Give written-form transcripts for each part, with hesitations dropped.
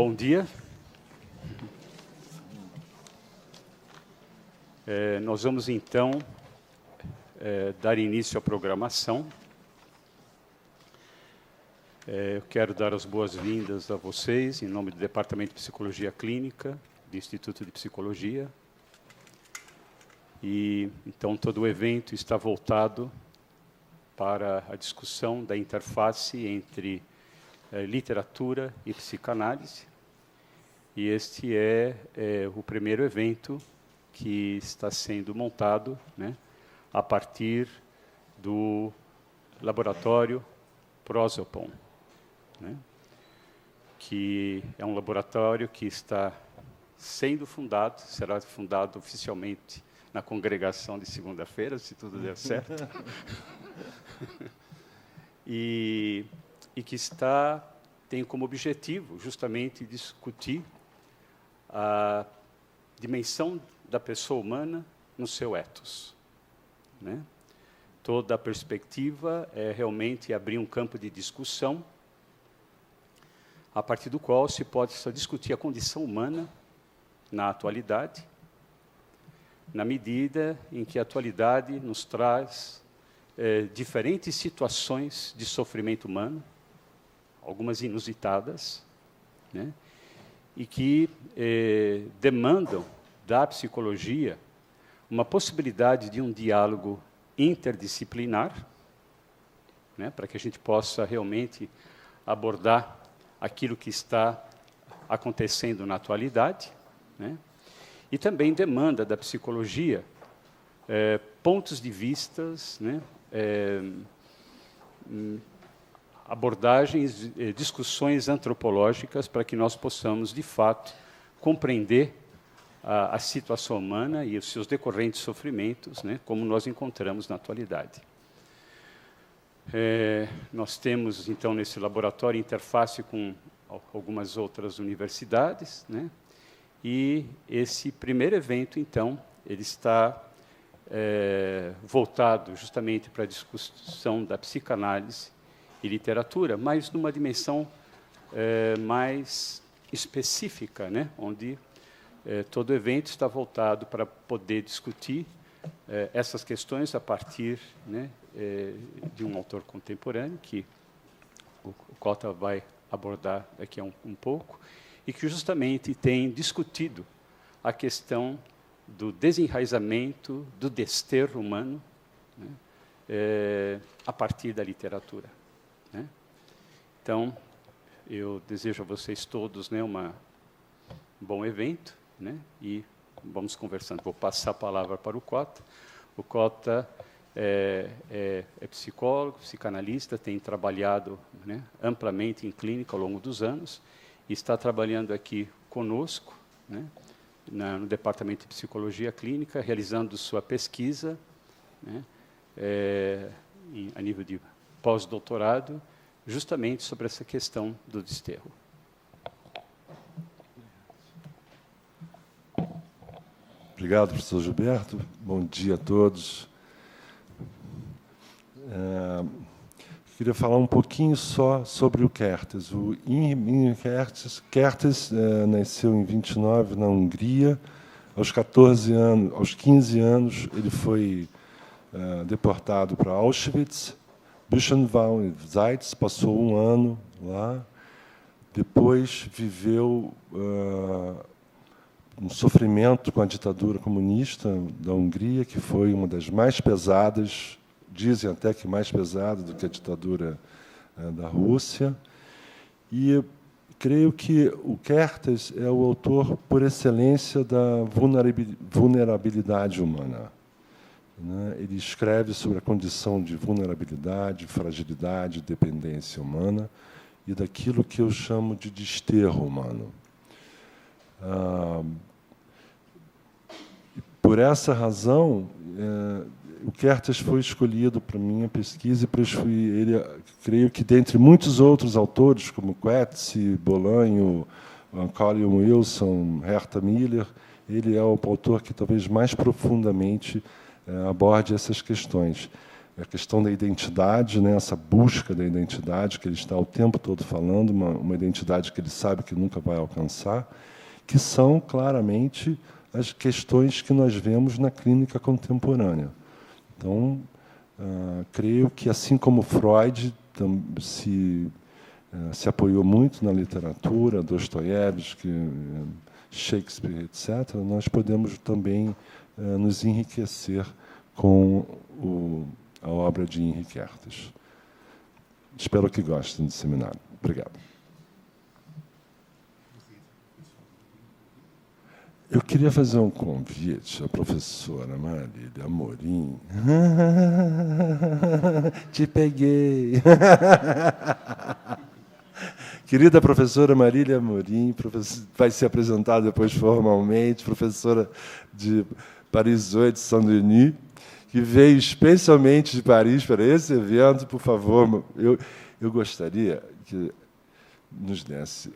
Bom dia. Nós vamos, então, dar início à programação. Eu quero dar as boas-vindas a vocês, em nome do Departamento de Psicologia Clínica, do Instituto de Psicologia. E, então, todo o evento está voltado para a discussão da interface entre literatura e psicanálise. E este é o primeiro evento que está sendo montado, né, a partir do laboratório Prosopon, né, que é um laboratório que está sendo fundado, será fundado oficialmente na congregação de segunda-feira, se tudo der certo, e que tem como objetivo justamente discutir a dimensão da pessoa humana no seu ethos, né? Toda a perspectiva é realmente abrir um campo de discussão a partir do qual se pode discutir a condição humana na atualidade, na medida em que a atualidade nos traz diferentes situações de sofrimento humano, algumas inusitadas, né, e que demandam da psicologia uma possibilidade de um diálogo interdisciplinar, né, para que a gente possa realmente abordar aquilo que está acontecendo na atualidade, né, e também demanda da psicologia pontos de vistas, né, abordagens, discussões antropológicas para que nós possamos, de fato, compreender a situação humana e os seus decorrentes sofrimentos, né, como nós encontramos na atualidade. Nós temos, então, nesse laboratório, interface com algumas outras universidades, né, e esse primeiro evento, então, ele está voltado justamente para a discussão da psicanálise e literatura, mas numa dimensão mais específica, né, onde todo o evento está voltado para poder discutir essas questões a partir, né, de um autor contemporâneo, que o Cota vai abordar daqui a um pouco, e que justamente tem discutido a questão do desenraizamento do desterro humano, né, a partir da literatura, né. Então, eu desejo a vocês todos, né, um bom evento, né, e vamos conversando. Vou passar a palavra para o Cota. O Cota é psicólogo, psicanalista, tem trabalhado, né, amplamente em clínica ao longo dos anos, e está trabalhando aqui conosco, né, no Departamento de Psicologia Clínica, realizando sua pesquisa, né, a nível de pós-doutorado, justamente sobre essa questão do desterro. Obrigado, professor Gilberto. Bom dia a todos. Queria falar um pouquinho só sobre o Kertész. O Imre Kertész nasceu em 29 na Hungria. Aos 15 anos, ele foi deportado para Auschwitz, Buchenwald e Zeitz, passou um ano lá. Depois viveu um sofrimento com a ditadura comunista da Hungria, que foi uma das mais pesadas, dizem até que mais pesada do que a ditadura da Rússia. E creio que o Kertész é o autor por excelência da vulnerabilidade humana, né? Ele escreve sobre a condição de vulnerabilidade, fragilidade, dependência humana e daquilo que eu chamo de desterro humano. Por essa razão, o Kertész foi escolhido para minha pesquisa, e creio que, dentre muitos outros autores, como Coetzee, Bolanho, Colin Wilson, Herta Miller, ele é o autor que talvez mais profundamente aborde essas questões. a questão da identidade, né, essa busca da identidade que ele está o tempo todo falando, uma identidade que ele sabe que nunca vai alcançar, que são claramente as questões que nós vemos na clínica contemporânea. Então, creio que, assim como Freud se apoiou muito na literatura, Dostoiévski, Shakespeare, etc., nós podemos também nos enriquecer com a obra de Henrique Kertész. Espero que gostem do seminário. Obrigado. Eu queria fazer um convite à professora Marília Amorim. Te peguei. Querida professora Marília Amorim, vai ser apresentada depois formalmente, professora de Paris 8, Saint-Denis, que veio especialmente de Paris para esse evento. Por favor, eu gostaria que nos desse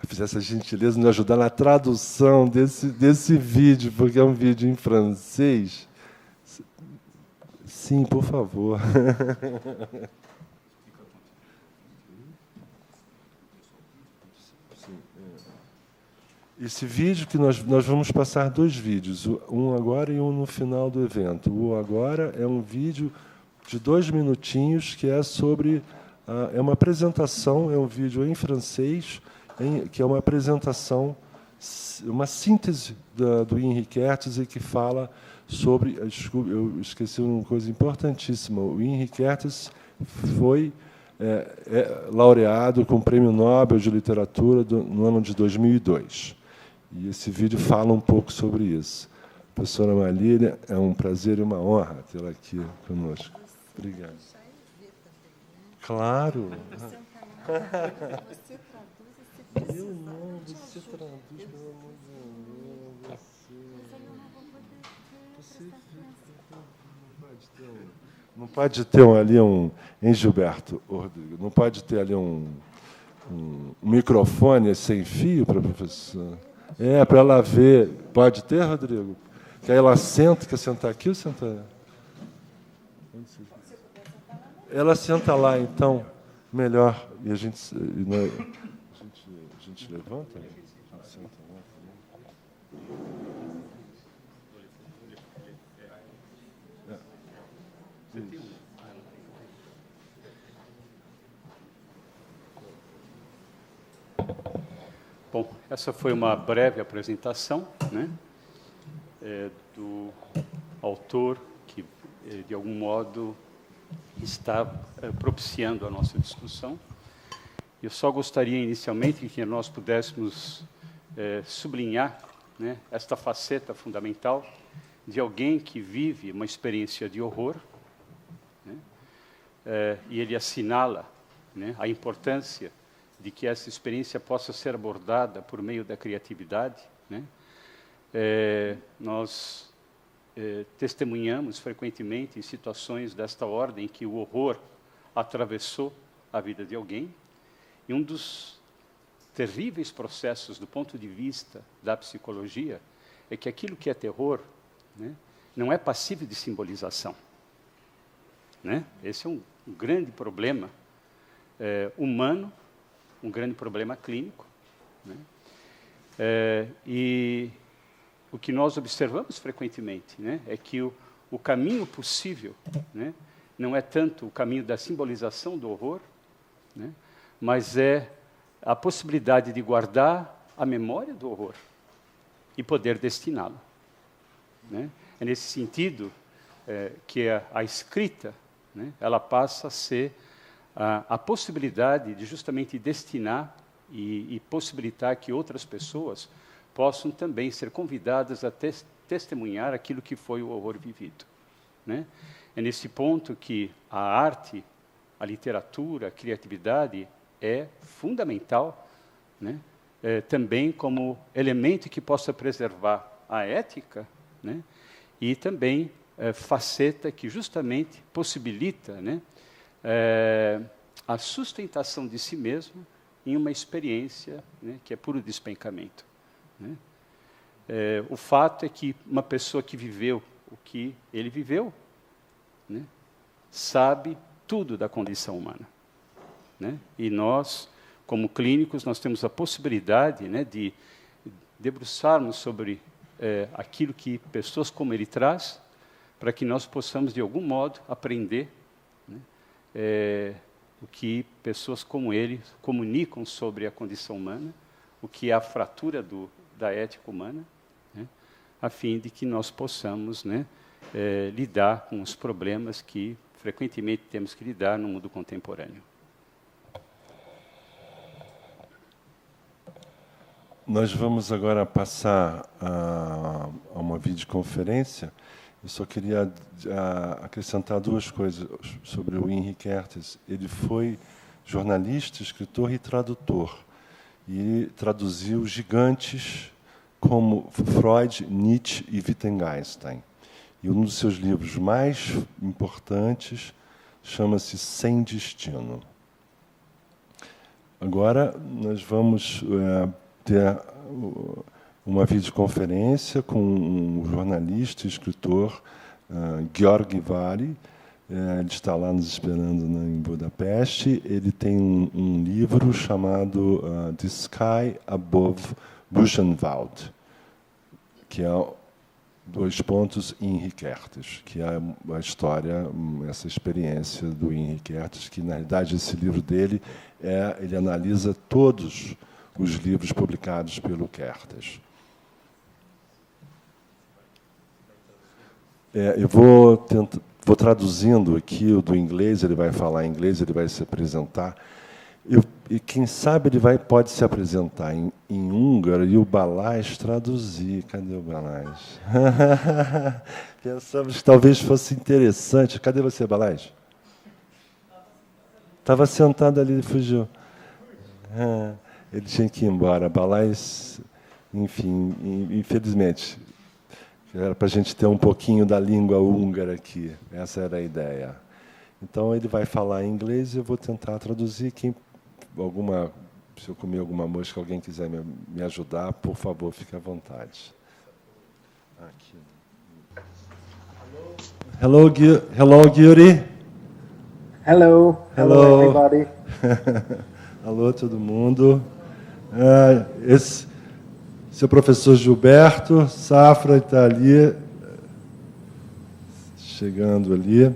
fizesse a gentileza de nos ajudar na tradução desse vídeo, porque é um vídeo em francês. Sim, por favor. Esse vídeo que nós vamos passar 2 vídeos, um agora e um no final do evento. O agora é um vídeo de 2 minutinhos que é sobre é uma apresentação, é um vídeo em francês, que é uma apresentação, uma síntese do Henrique Kertész, e que fala sobre, desculpe, eu esqueci uma coisa importantíssima. O Henrique Kertész foi laureado com o Prêmio Nobel de Literatura no ano de 2002. E esse vídeo fala um pouco sobre isso. Professora Marília, é um prazer e uma honra tê-la aqui conosco. Obrigado. Claro. Eu não, você traduz, pelo amor de Deus. Não pode ter ali hein, Gilberto, Rodrigo? Não pode ter ali um microfone sem fio para a professora? Para ela ver. Pode ter, Rodrigo? Que aí ela senta, quer sentar aqui ou sentar? Ela senta lá, então, melhor. E a gente levanta? A gente senta lá também. Bom, essa foi uma breve apresentação, né, do autor que, de algum modo, está propiciando a nossa discussão. Eu só gostaria, inicialmente, que nós pudéssemos sublinhar, né, esta faceta fundamental de alguém que vive uma experiência de horror, né, e ele assinala, né, a importância de que essa experiência possa ser abordada por meio da criatividade, né. Nós testemunhamos frequentemente em situações desta ordem que o horror atravessou a vida de alguém, e um dos terríveis processos do ponto de vista da psicologia é que aquilo que é terror, né, não é passível de simbolização, né? Esse é um grande problema humano, um grande problema clínico, né? E o que nós observamos frequentemente, né, é que o caminho possível, né, não é tanto o caminho da simbolização do horror, né, mas é a possibilidade de guardar a memória do horror e poder destiná-lo, né? É nesse sentido que a escrita, né, ela passa a ser a possibilidade de justamente destinar e possibilitar que outras pessoas possam também ser convidadas a testemunhar aquilo que foi o horror vivido, né? É nesse ponto que a arte, a literatura, a criatividade é fundamental, né, também como elemento que possa preservar a ética, né, e também faceta que justamente possibilita, né, a sustentação de si mesmo em uma experiência, né, que é puro despencamento, né. O fato é que uma pessoa que viveu o que ele viveu, né, sabe tudo da condição humana, né? E nós, como clínicos, nós temos a possibilidade, né, de debruçarmos sobre aquilo que pessoas como ele traz, para que nós possamos, de algum modo, aprender, né, o que pessoas como ele comunicam sobre a condição humana, o que é a fratura da ética humana, né, a fim de que nós possamos, né, lidar com os problemas que frequentemente temos que lidar no mundo contemporâneo. Nós vamos agora passar a uma videoconferência. Eu só queria acrescentar duas coisas sobre o Henri Kertész. Ele foi jornalista, escritor e tradutor. E traduziu gigantes como Freud, Nietzsche e Wittgenstein. E um dos seus livros mais importantes chama-se Sem Destino. Agora nós vamos ter uma videoconferência com um jornalista e escritor, György Vári. Ele está lá nos esperando em Budapeste. Ele tem um livro chamado The Sky Above Buchenwald, que é Henri Kertész, que é a história, essa experiência do Henri Kertész, que, na realidade, esse livro dele, ele analisa todos os livros publicados pelo Kertész. Eu vou traduzindo aqui o do inglês, ele vai falar em inglês, ele vai se apresentar. E quem sabe ele pode se apresentar em húngaro e o Balázs traduzir. Cadê o Balázs? Pensamos que talvez fosse interessante. Cadê você, Balázs? Estava sentado ali e fugiu. Ele tinha que ir embora. Balázs, enfim, infelizmente. Era para a gente ter um pouquinho da língua húngara aqui. Essa era a ideia. Então, ele vai falar em inglês e eu vou tentar traduzir. Se eu comer alguma mosca, alguém quiser me ajudar, por favor, fique à vontade. Aqui. Hello, Gyuri. Hello. Hello, everybody. Alô, todo mundo. Esse é o professor Gilberto Safra, está ali, chegando ali.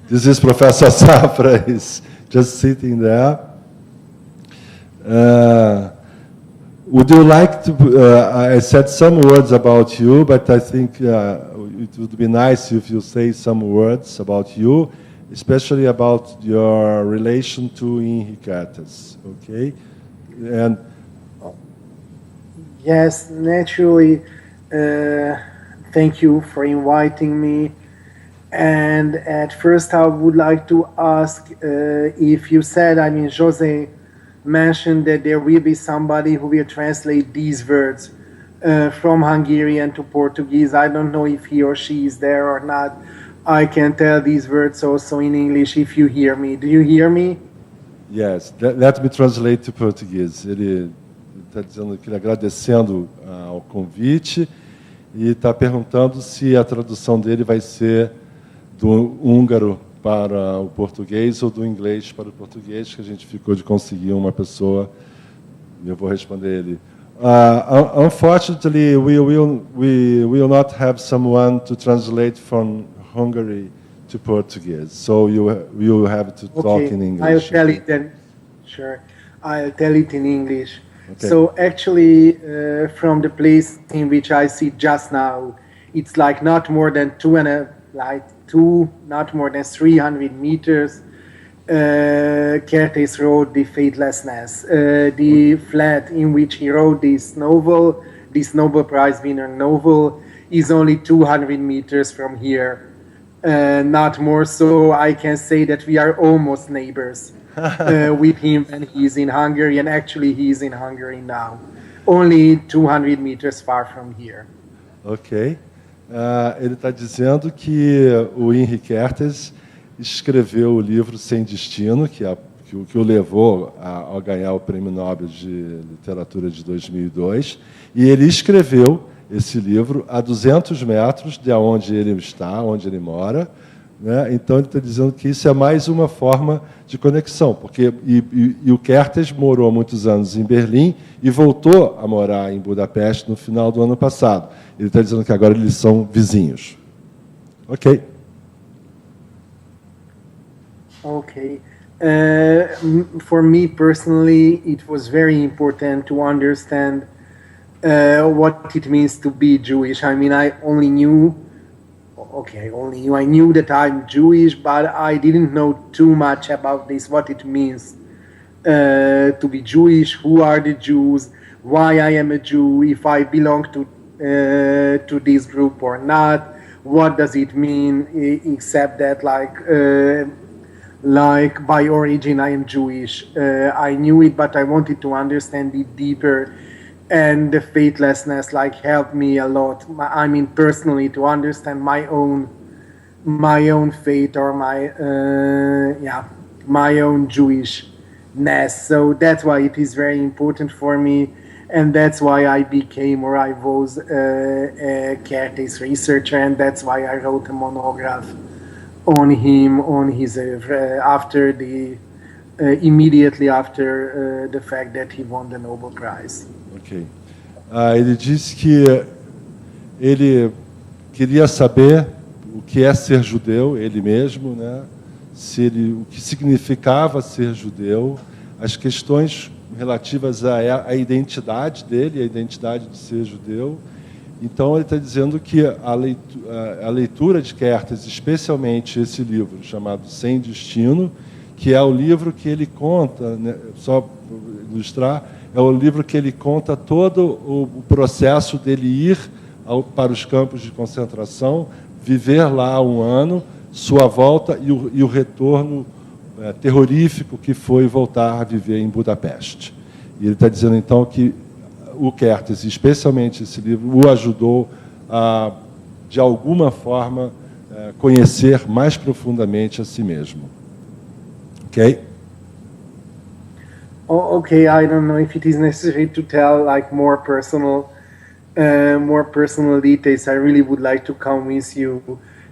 This is Professor Safra, is just sitting there. Would you like to? I said some words about you, but I think it would be nice if you say some words about you, especially about your relation to Henri Kertész. Okay, and. Yes, naturally. Thank you for inviting me. And at first, I would like to ask if you said, José mentioned that there will be somebody who will translate these words from Hungarian to Portuguese. I don't know if he or she is there or not. I can tell these words also in English if you hear me. Do you hear me? Yes, let me translate to Portuguese. Ele está dizendo que agradecendo ao convite e está perguntando se a tradução dele vai ser do húngaro para o português ou do inglês para o português, que a gente ficou de conseguir uma pessoa. E eu vou responder ele. Unfortunately, we will not have someone to translate from Hungary to Portuguese, so you will have to talk in English. I'll tell it then. Sure, I'll tell it in English. Okay. So actually, from the place in which I sit just now, it's like not more than not more than 300 meters. Kertész wrote The Faithlessness, the flat in which he wrote this novel, this Nobel Prize winner novel, is only 200 meters from here. Not more, so I can say that we are almost neighbors with him when he's in Hungary, and actually he's in Hungary now, only 200 meters far from here. Ok. Ele está dizendo que o Henri Kertész escreveu o livro Sem Destino, que o levou a ganhar o Prêmio Nobel de Literatura de 2002, e ele escreveu esse livro a 200 metros de onde ele está, onde ele mora, né? Então, ele está dizendo que isso é mais uma forma de conexão, porque o Kertész morou há muitos anos em Berlim e voltou a morar em Budapeste no final do ano passado. Ele está dizendo que agora eles são vizinhos. Ok. Okay. For me personally, it was very important to understand what it means to be Jewish. I mean, I knew that I'm Jewish, but I didn't know too much about this, what it means to be Jewish, who are the Jews, why I am a Jew, if I belong to this group or not, what does it mean, except that like by origin I am Jewish. I knew it, but I wanted to understand it deeper, and the faithlessness helped me a lot. I mean, personally, to understand my own faith or my own Jewishness. So that's why it is very important for me, and that's why I became, or I was, a Kertész researcher, and that's why I wrote a monograph on him, on his after immediately after the fact that he won the Nobel Prize. Ok. Ele disse que ele queria saber o que é ser judeu, ele mesmo, né? O que significava ser judeu, as questões relativas à identidade dele, a identidade de ser judeu. Então, ele está dizendo que a leitura de Kertész, especialmente esse livro chamado Sem Destino, que é o livro que ele conta, né, só para ilustrar, é o livro que ele conta todo o processo dele ir para os campos de concentração, viver lá um ano, sua volta e o retorno terrorífico que foi voltar a viver em Budapeste. E ele está dizendo, então, que o Kertész, especialmente esse livro, o ajudou a, de alguma forma, conhecer mais profundamente a si mesmo. Ok? Oh, okay, I don't know if it is necessary to tell more personal details. I really would like to convince you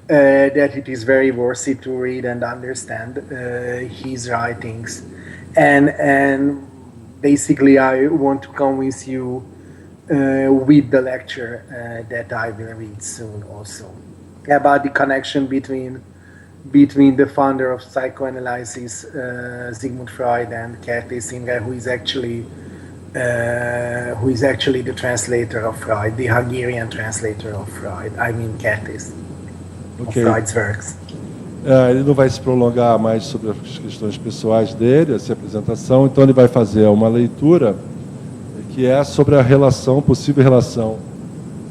that it is very worth it to read and understand his writings, and basically I want to convince you with the lecture that I will read soon also about the connection between the founder of psychoanalysis, Sigmund Freud, and Kertész Imre, who is actually the translator of Freud, the Hungarian translator of Freud. I mean Kertész, Okay. of Freud's works. Ele não vai se prolongar mais sobre as questões pessoais dele, essa apresentação, então ele vai fazer uma leitura que é sobre a possível relação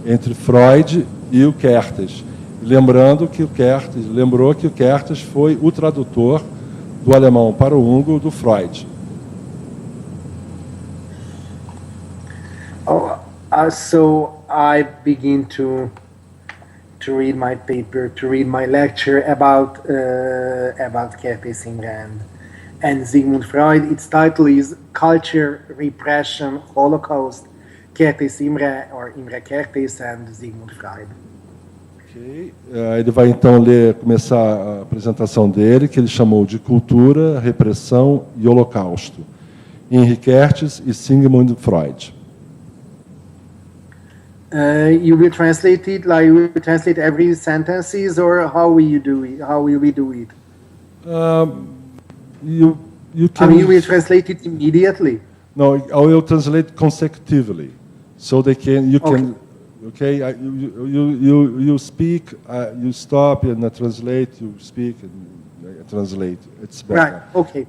entre Freud e o Kertész. Lembrou que o Kertész foi o tradutor do alemão para o húngaro do Freud. So I begin to read my paper, to read my lecture about Kertész Imre and Sigmund Freud. Its title is Culture, Repression, Holocaust, Kertész Imre, or Imre Kertész and Sigmund Freud. Okay. Ele vai então começar a apresentação dele, que ele chamou de Cultura, Repressão e Holocausto, Imre Kertész e Sigmund Freud. You will translate it, you will translate every sentences, or how will you do it? How will we do it? You can. I mean, you will translate it immediately. No, I will translate consecutively, so they can. You can. Okay, you speak, you stop and translate. You speak and translate. It's better. Right. Okay.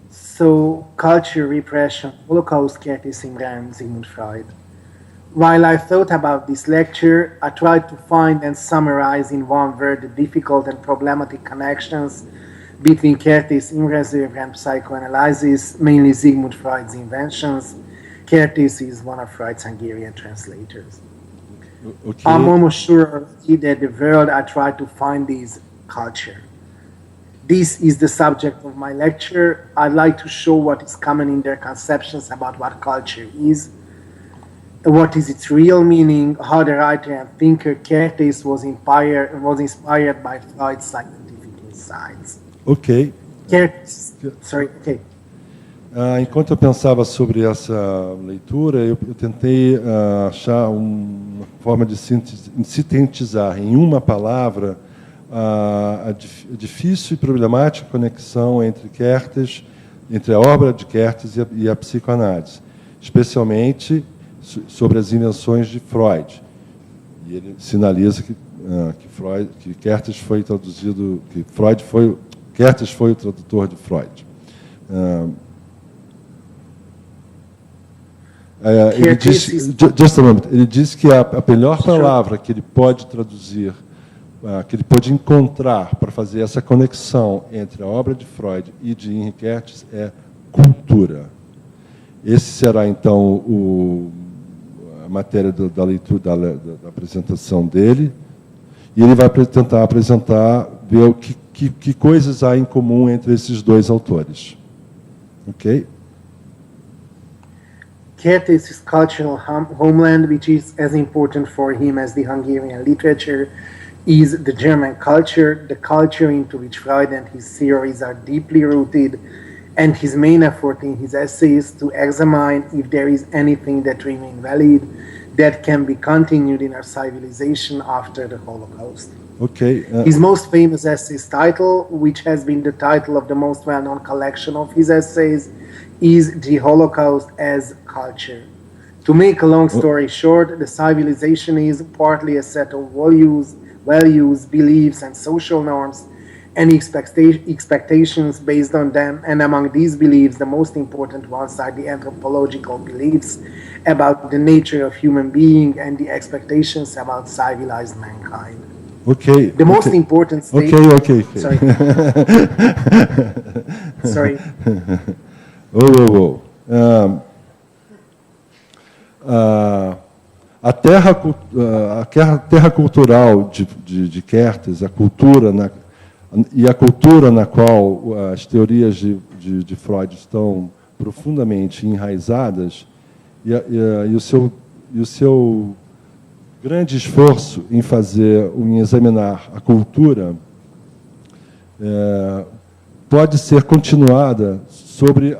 So, culture, repression, Holocaust, Kertész Imre, and Sigmund Freud. While I thought about this lecture, I tried to find and summarize in one word the difficult and problematic connections between Kertész Imre's oeuvre and psychoanalysis, mainly Sigmund Freud's inventions. Kertész is one of Freud's Hungarian translators. Okay. I'm almost sure that the word I tried to find is culture. This is the subject of my lecture. I'd like to show what is common in their conceptions about what culture is. what is its real meaning, how the writer and thinker Kertész was inspired by Freud's scientific insights. Ok. Kertész, sorry, okay. Enquanto eu pensava sobre essa leitura, eu tentei achar uma forma de sintetizar em uma palavra a difícil e problemática conexão entre Kertész, entre a obra de Kertész e a psicoanálise, especialmente sobre as invenções de Freud. E ele sinaliza que Kertész foi traduzido, Kertész foi o tradutor de Freud. Ele diz, just a moment, ele diz que a melhor palavra que ele pode traduzir, que ele pode encontrar para fazer essa conexão entre a obra de Freud e de Henri Kertész é cultura. Esse será, então, a matéria da leitura, da apresentação dele, e ele vai tentar apresentar, ver que coisas há em comum entre esses dois autores. Ok? Kertész's cultural homeland, which is as important for him as the Hungarian literature, is the German culture, the culture into which Freud and his theories are deeply rooted, and his main effort in his essays to examine if there is anything that remains valid that can be continued in our civilization after the Holocaust. Okay. His most famous essay's title, which has been the title of the most well-known collection of his essays, is The Holocaust as Culture. To make a long story short, the civilization is partly a set of values, beliefs, and social norms, and expectations based on them. And among these beliefs, the most important ones are the anthropological beliefs about the nature of human being and the expectations about civilized mankind. Okay. The most important statement. Okay. Sorry. Sorry. A terra cultural de Kertész, a cultura na qual as teorias de Freud estão profundamente enraizadas, e o seu grande esforço em examinar a cultura pode ser continuada sobre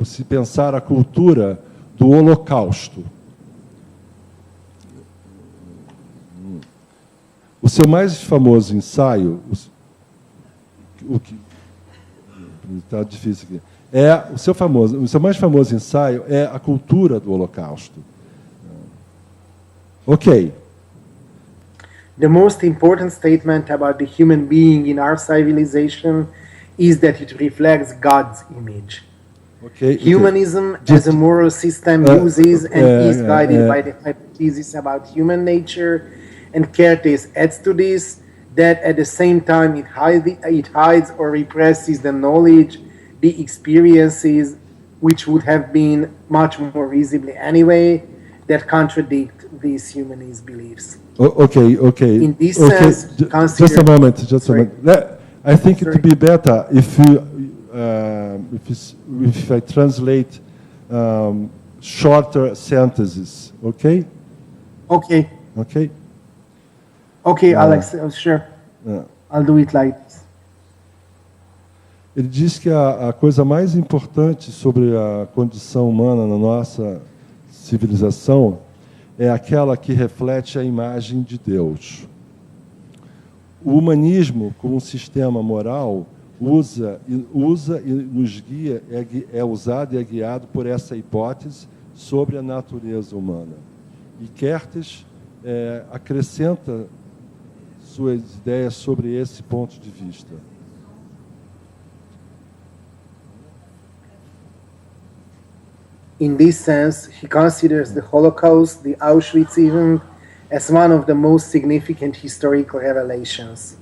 se pensar a cultura do Holocausto. O seu mais famoso ensaio, está difícil aqui, o seu mais famoso ensaio é a cultura do Holocausto. Ok. The most important statement about the human being in our civilization is that it reflects God's image. Okay. Humanism as a moral system uses and is guided by the hypothesis about human nature, and Kertész adds to this that at the same time it hides or represses the knowledge, the experiences, which would have been much more visibly anyway, that contradict these humanist beliefs. Okay. In this sense, just a moment. I think it would be better if I translate shorter sentences. Okay. Okay. Okay. Okay, Alex. Sure. I'll do it like this. Ele diz que a coisa mais importante sobre a condição humana na nossa civilização é aquela que reflete a imagem de Deus. O humanismo, como um sistema moral, usa e nos guia, é usado e é guiado por essa hipótese sobre a natureza humana. E Kertész acrescenta suas ideias sobre esse ponto de vista. In this sense, he considers the Holocaust, the Auschwitz even, as one of the most significant historical revelations.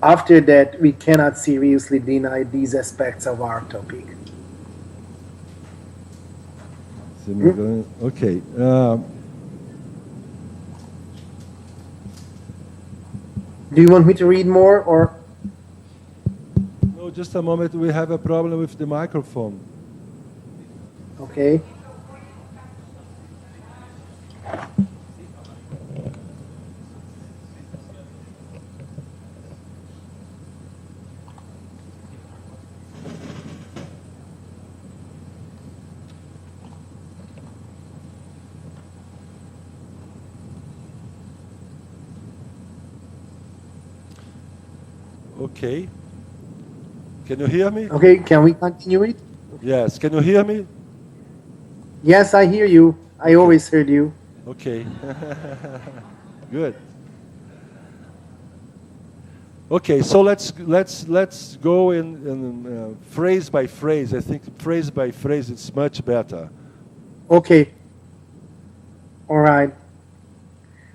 After that, we cannot seriously deny these aspects of our topic. Okay. Do you want me to read more, or? No, just a moment. We have a problem with the microphone. Okay. Okay. Can you hear me? Okay, can we continue it? Yes. Can you hear me? Yes, I hear you. I always heard you. Okay. Good. Okay, so let's go in phrase by phrase. I think phrase by phrase it's much better. Okay. All right.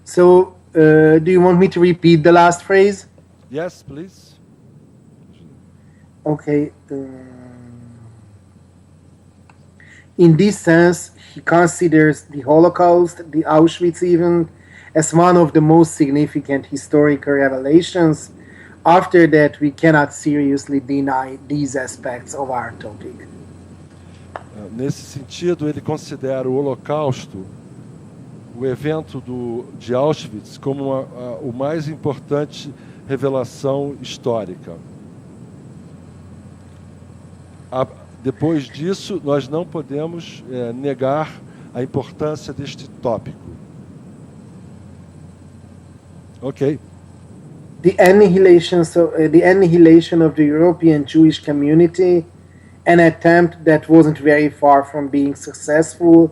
So, do you want me to repeat the last phrase? Yes, please. Okay. In this sense, he considers the Holocaust, the Auschwitz even, as one of the most significant historical revelations. After that, we cannot seriously deny these aspects of our topic. Nesse sentido, ele considera o Holocausto, o evento de Auschwitz, como o mais importante revelação histórica. Depois disso, nós não podemos negar a importância deste tópico. Ok. The annihilation of the European Jewish community, an attempt that wasn't very far from being successful,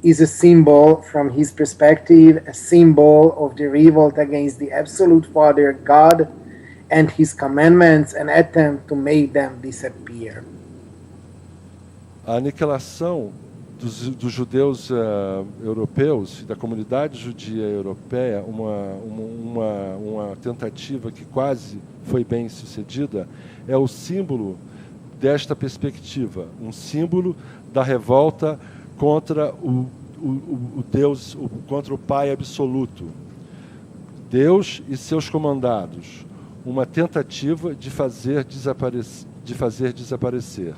is a symbol, from his perspective, a symbol of the revolt against the absolute Father God and his commandments, an attempt to make them disappear. A aniquilação dos judeus europeus, da comunidade judia europeia, uma tentativa que quase foi bem sucedida, é o símbolo desta perspectiva, um símbolo da revolta contra o Deus, contra o Pai absoluto. Deus e seus comandados, uma tentativa de fazer desaparecer.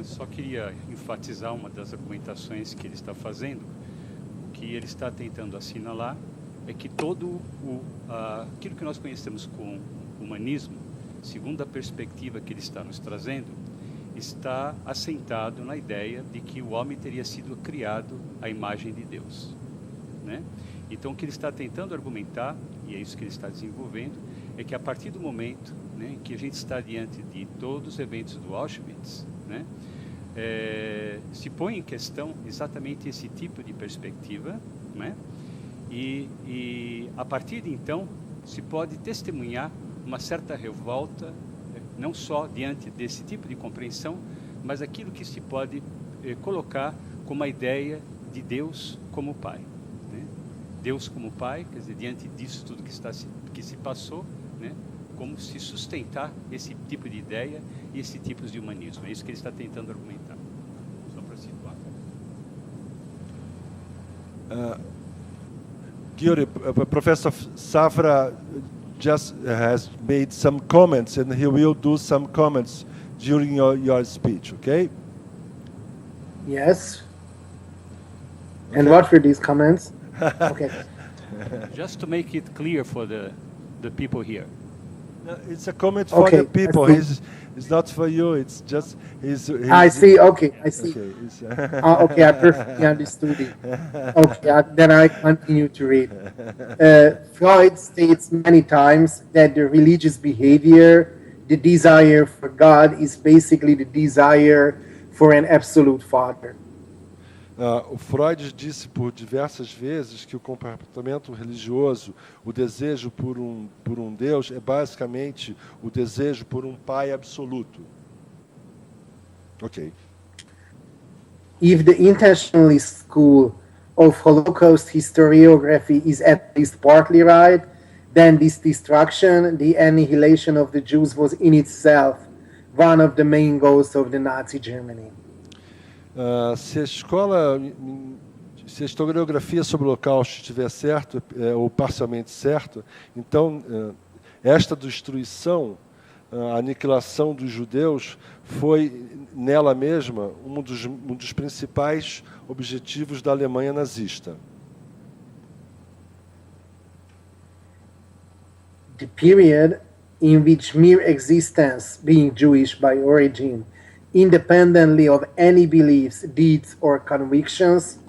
Só queria enfatizar uma das argumentações que ele está fazendo. O que ele está tentando assinalar é que todo aquilo que nós conhecemos como humanismo, segundo a perspectiva que ele está nos trazendo, está assentado na ideia de que o homem teria sido criado à imagem de Deus, né? Então, o que ele está tentando argumentar, e é isso que ele está desenvolvendo, é que a partir do momento, né, em que a gente está diante de todos os eventos do Auschwitz, né, se põe em questão exatamente esse tipo de perspectiva, né, e a partir de então se pode testemunhar uma certa revolta, não só diante desse tipo de compreensão, mas aquilo que se pode colocar como a ideia de Deus como Pai, né? Deus como Pai, quer dizer, diante disso tudo que se passou, né? Como se sustentar esse tipo de ideia e esse tipo de humanismo. É isso que ele está tentando argumentar. Só para situar. Gyuri, Professor Safra just has made some comments, and he will do some comments during your speech, okay? Yes. And what were these comments? Okay. Just to make it clear for the people here. No, it's a comment for the people. It's not for you. It's just his I see. Okay, I see. Okay, Okay, I perfectly understood it. Okay, then I continue to read. Freud states many times that the religious behavior, the desire for God, is basically the desire for an absolute Father. O Freud disse por diversas vezes que o comportamento religioso, o desejo por um Deus, é basicamente o desejo por um Pai absoluto. Ok. If the intentionalist school of Holocaust historiography is at least partly right, then this destruction, the annihilation of the Jews, was in itself one of the main goals of the Nazi Germany. Se a historiografia sobre o Holocausto estiver certo, ou parcialmente certo, então esta destruição, a aniquilação dos judeus, foi nela mesma um dos principais objetivos da Alemanha nazista. The period in which mere existence, being Jewish by origin, independently of any beliefs, deeds, or convictions,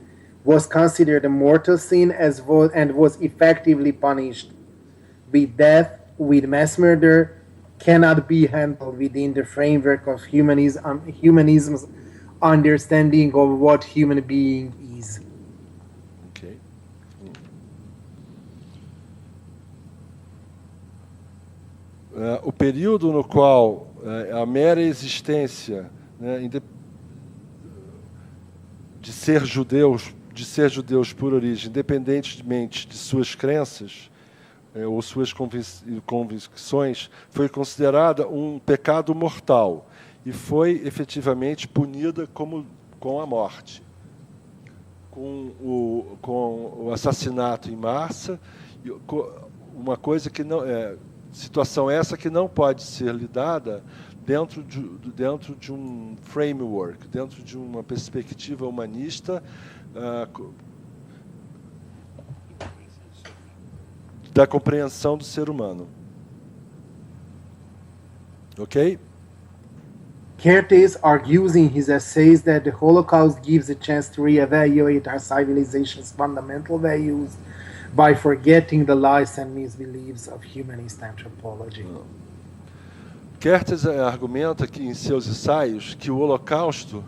was considered a mortal sin and was effectively punished, with death, with mass murder, cannot be handled within the framework of humanism's understanding of what human being is. Ok. O período no qual a mera existência, né, de ser judeus por origem, independentemente de suas crenças ou suas convicções, foi considerada um pecado mortal e foi efetivamente punida com a morte, com o assassinato em massa, uma coisa que não situação essa que não pode ser lidada dentro de um framework, dentro de uma perspectiva humanista da compreensão do ser humano. Ok? Kertész argues in his essays that the Holocaust gives a chance to reevaluate our civilization's fundamental values by forgetting the lies and misbeliefs of humanist anthropology. Kertész argumenta que, em seus ensaios, que o Holocausto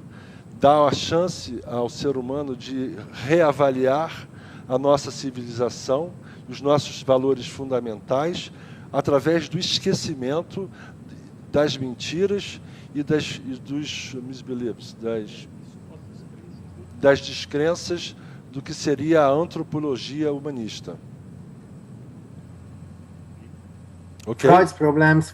dá a chance ao ser humano de reavaliar a nossa civilização, os nossos valores fundamentais, através do esquecimento das mentiras e dos misbeliefs, das descrenças do que seria a antropologia humanista. Okay? Freud's problems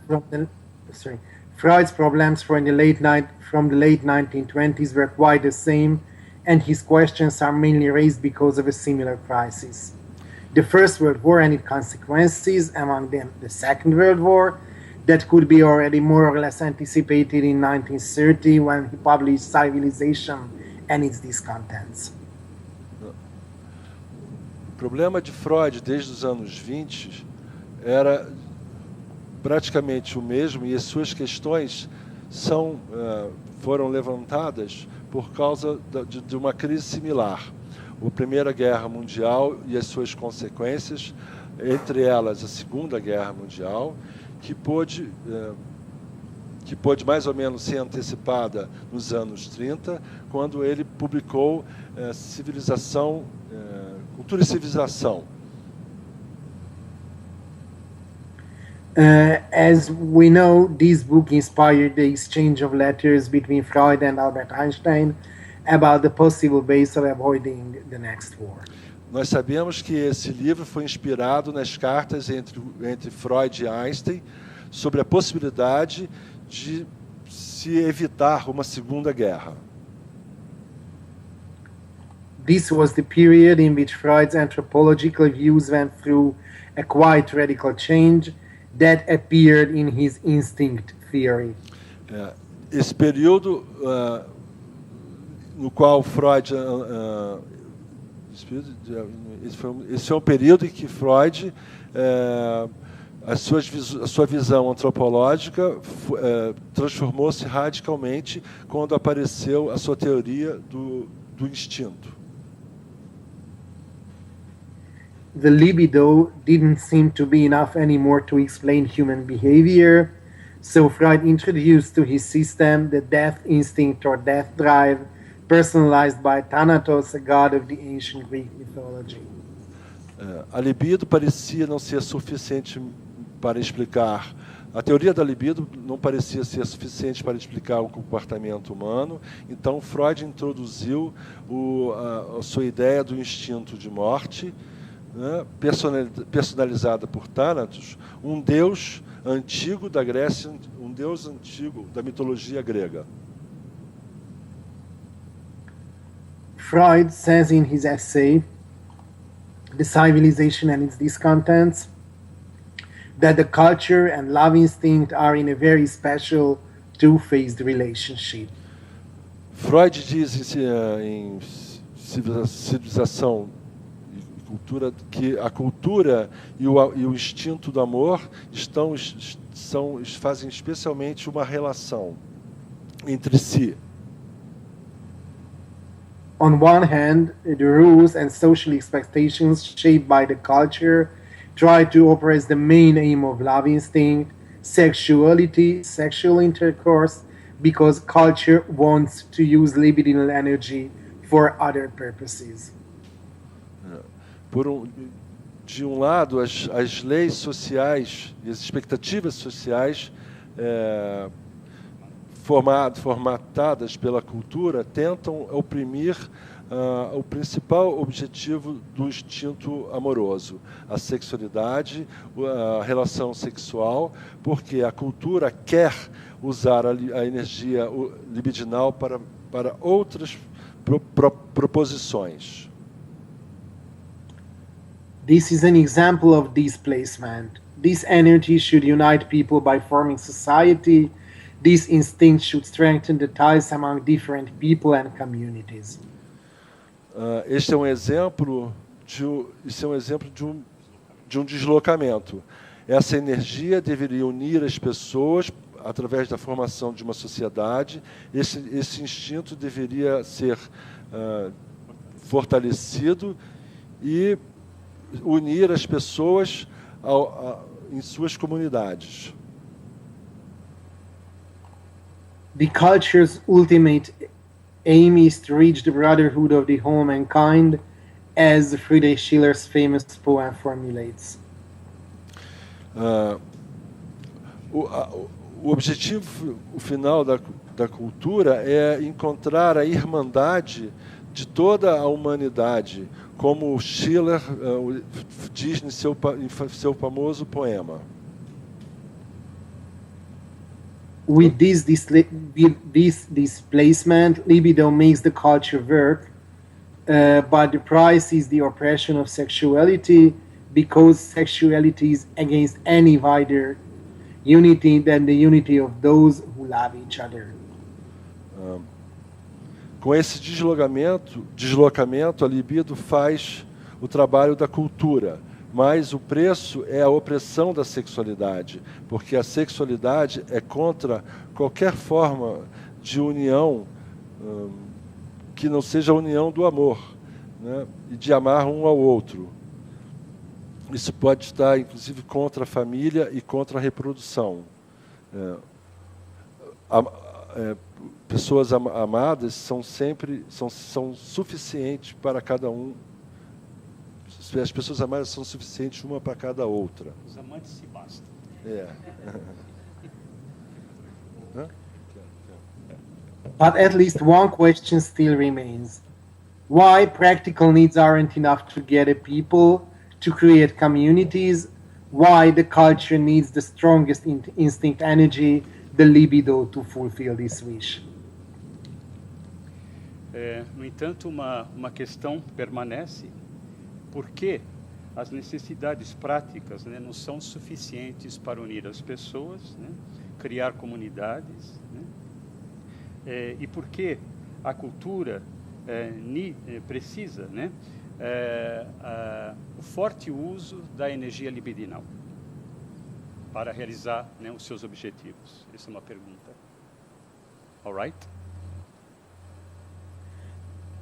from the late 1920s were quite the same, and his questions are mainly raised because of a similar crisis. The First World War and its consequences, among them the Second World War, that could be already more or less anticipated in 1930 when he published Civilization and its Discontents. O problema de Freud desde os anos 20 era praticamente o mesmo, e as suas questões foram levantadas por causa de uma crise similar. A Primeira Guerra Mundial e as suas consequências, entre elas a Segunda Guerra Mundial, que pôde mais ou menos ser antecipada nos anos 30, quando ele publicou Cultura e Civilização. As we know, this book inspired the exchange of letters between Freud and Albert Einstein about the possible ways of avoiding the next war. Nós sabemos que esse livro foi inspirado nas cartas entre Freud e Einstein sobre a possibilidade de se evitar uma segunda guerra. This was the period in which Freud's anthropological views went through a quite radical change that appeared in his instinct theory. Esse período no qual Freud esse foi um período em que Freud a sua visão antropológica transformou-se radicalmente quando apareceu a sua teoria do instinto. The libido didn't seem to be enough anymore to explain human behavior, so Freud introduced to his system the death instinct or death drive, personalized by Thanatos, a god of the ancient Greek mythology. A libido parecia não ser suficiente para explicar. A teoria da libido não parecia ser suficiente para explicar o comportamento humano, então Freud introduziu a sua ideia do instinto de morte, né, personalizada por Thanatos, um deus antigo da Grécia, um deus antigo da mitologia grega. Freud says in his essay, The Civilization and its Discontents, that the culture and love instinct are in a very special two-phased relationship. Freud diz em Civilização e Cultura que a cultura e o instinto do amor fazem especialmente uma relação entre si. On one hand, the rules and social expectations shaped by the culture try to oppress the main aim of love instinct, sexuality, sexual intercourse, because culture wants to use libidinal energy for other purposes. De um lado, as leis sociais e as expectativas sociais formatadas pela cultura tentam oprimir o principal objetivo do instinto amoroso, a sexualidade, a relação sexual, porque a cultura quer usar a energia libidinal para outras proposições. This is an example of displacement. This energy should unite people by forming society. This instinct should strengthen the ties among different people and communities. Este é um exemplo de um deslocamento. Essa energia deveria unir as pessoas através da formação de uma sociedade. Esse instinto deveria ser fortalecido e unir as pessoas em suas comunidades. The culture's ultimate aim is to reach the brotherhood of the whole mankind, as Friedrich Schiller's famous poem formulates. O objetivo final da cultura é encontrar a irmandade de toda a humanidade, como Schiller diz em seu famoso poema. With this displacement, libido makes the culture work, but the price is the oppression of sexuality, because sexuality is against any wider unity than the unity of those who love each other. Com esse deslocamento, a libido faz o trabalho da cultura, mas o preço é a opressão da sexualidade, porque a sexualidade é contra qualquer forma de união que não seja a união do amor, né, e de amar um ao outro. Isso pode estar, inclusive, contra a família e contra a reprodução. Pessoas amadas são suficientes para cada um. As pessoas amadas são suficientes uma para cada outra. Os amantes se bastam. But at least one question still remains. Why practical needs aren't enough to gather people, to create communities? Why the culture needs the strongest instinct energy, the libido, to fulfill this wish? No entanto, uma questão permanece. Por que as necessidades práticas, né, não são suficientes para unir as pessoas, né, criar comunidades, né, e por que a cultura precisa, né, o forte uso da energia libidinal para realizar, né, os seus objetivos? Essa é uma pergunta. All right?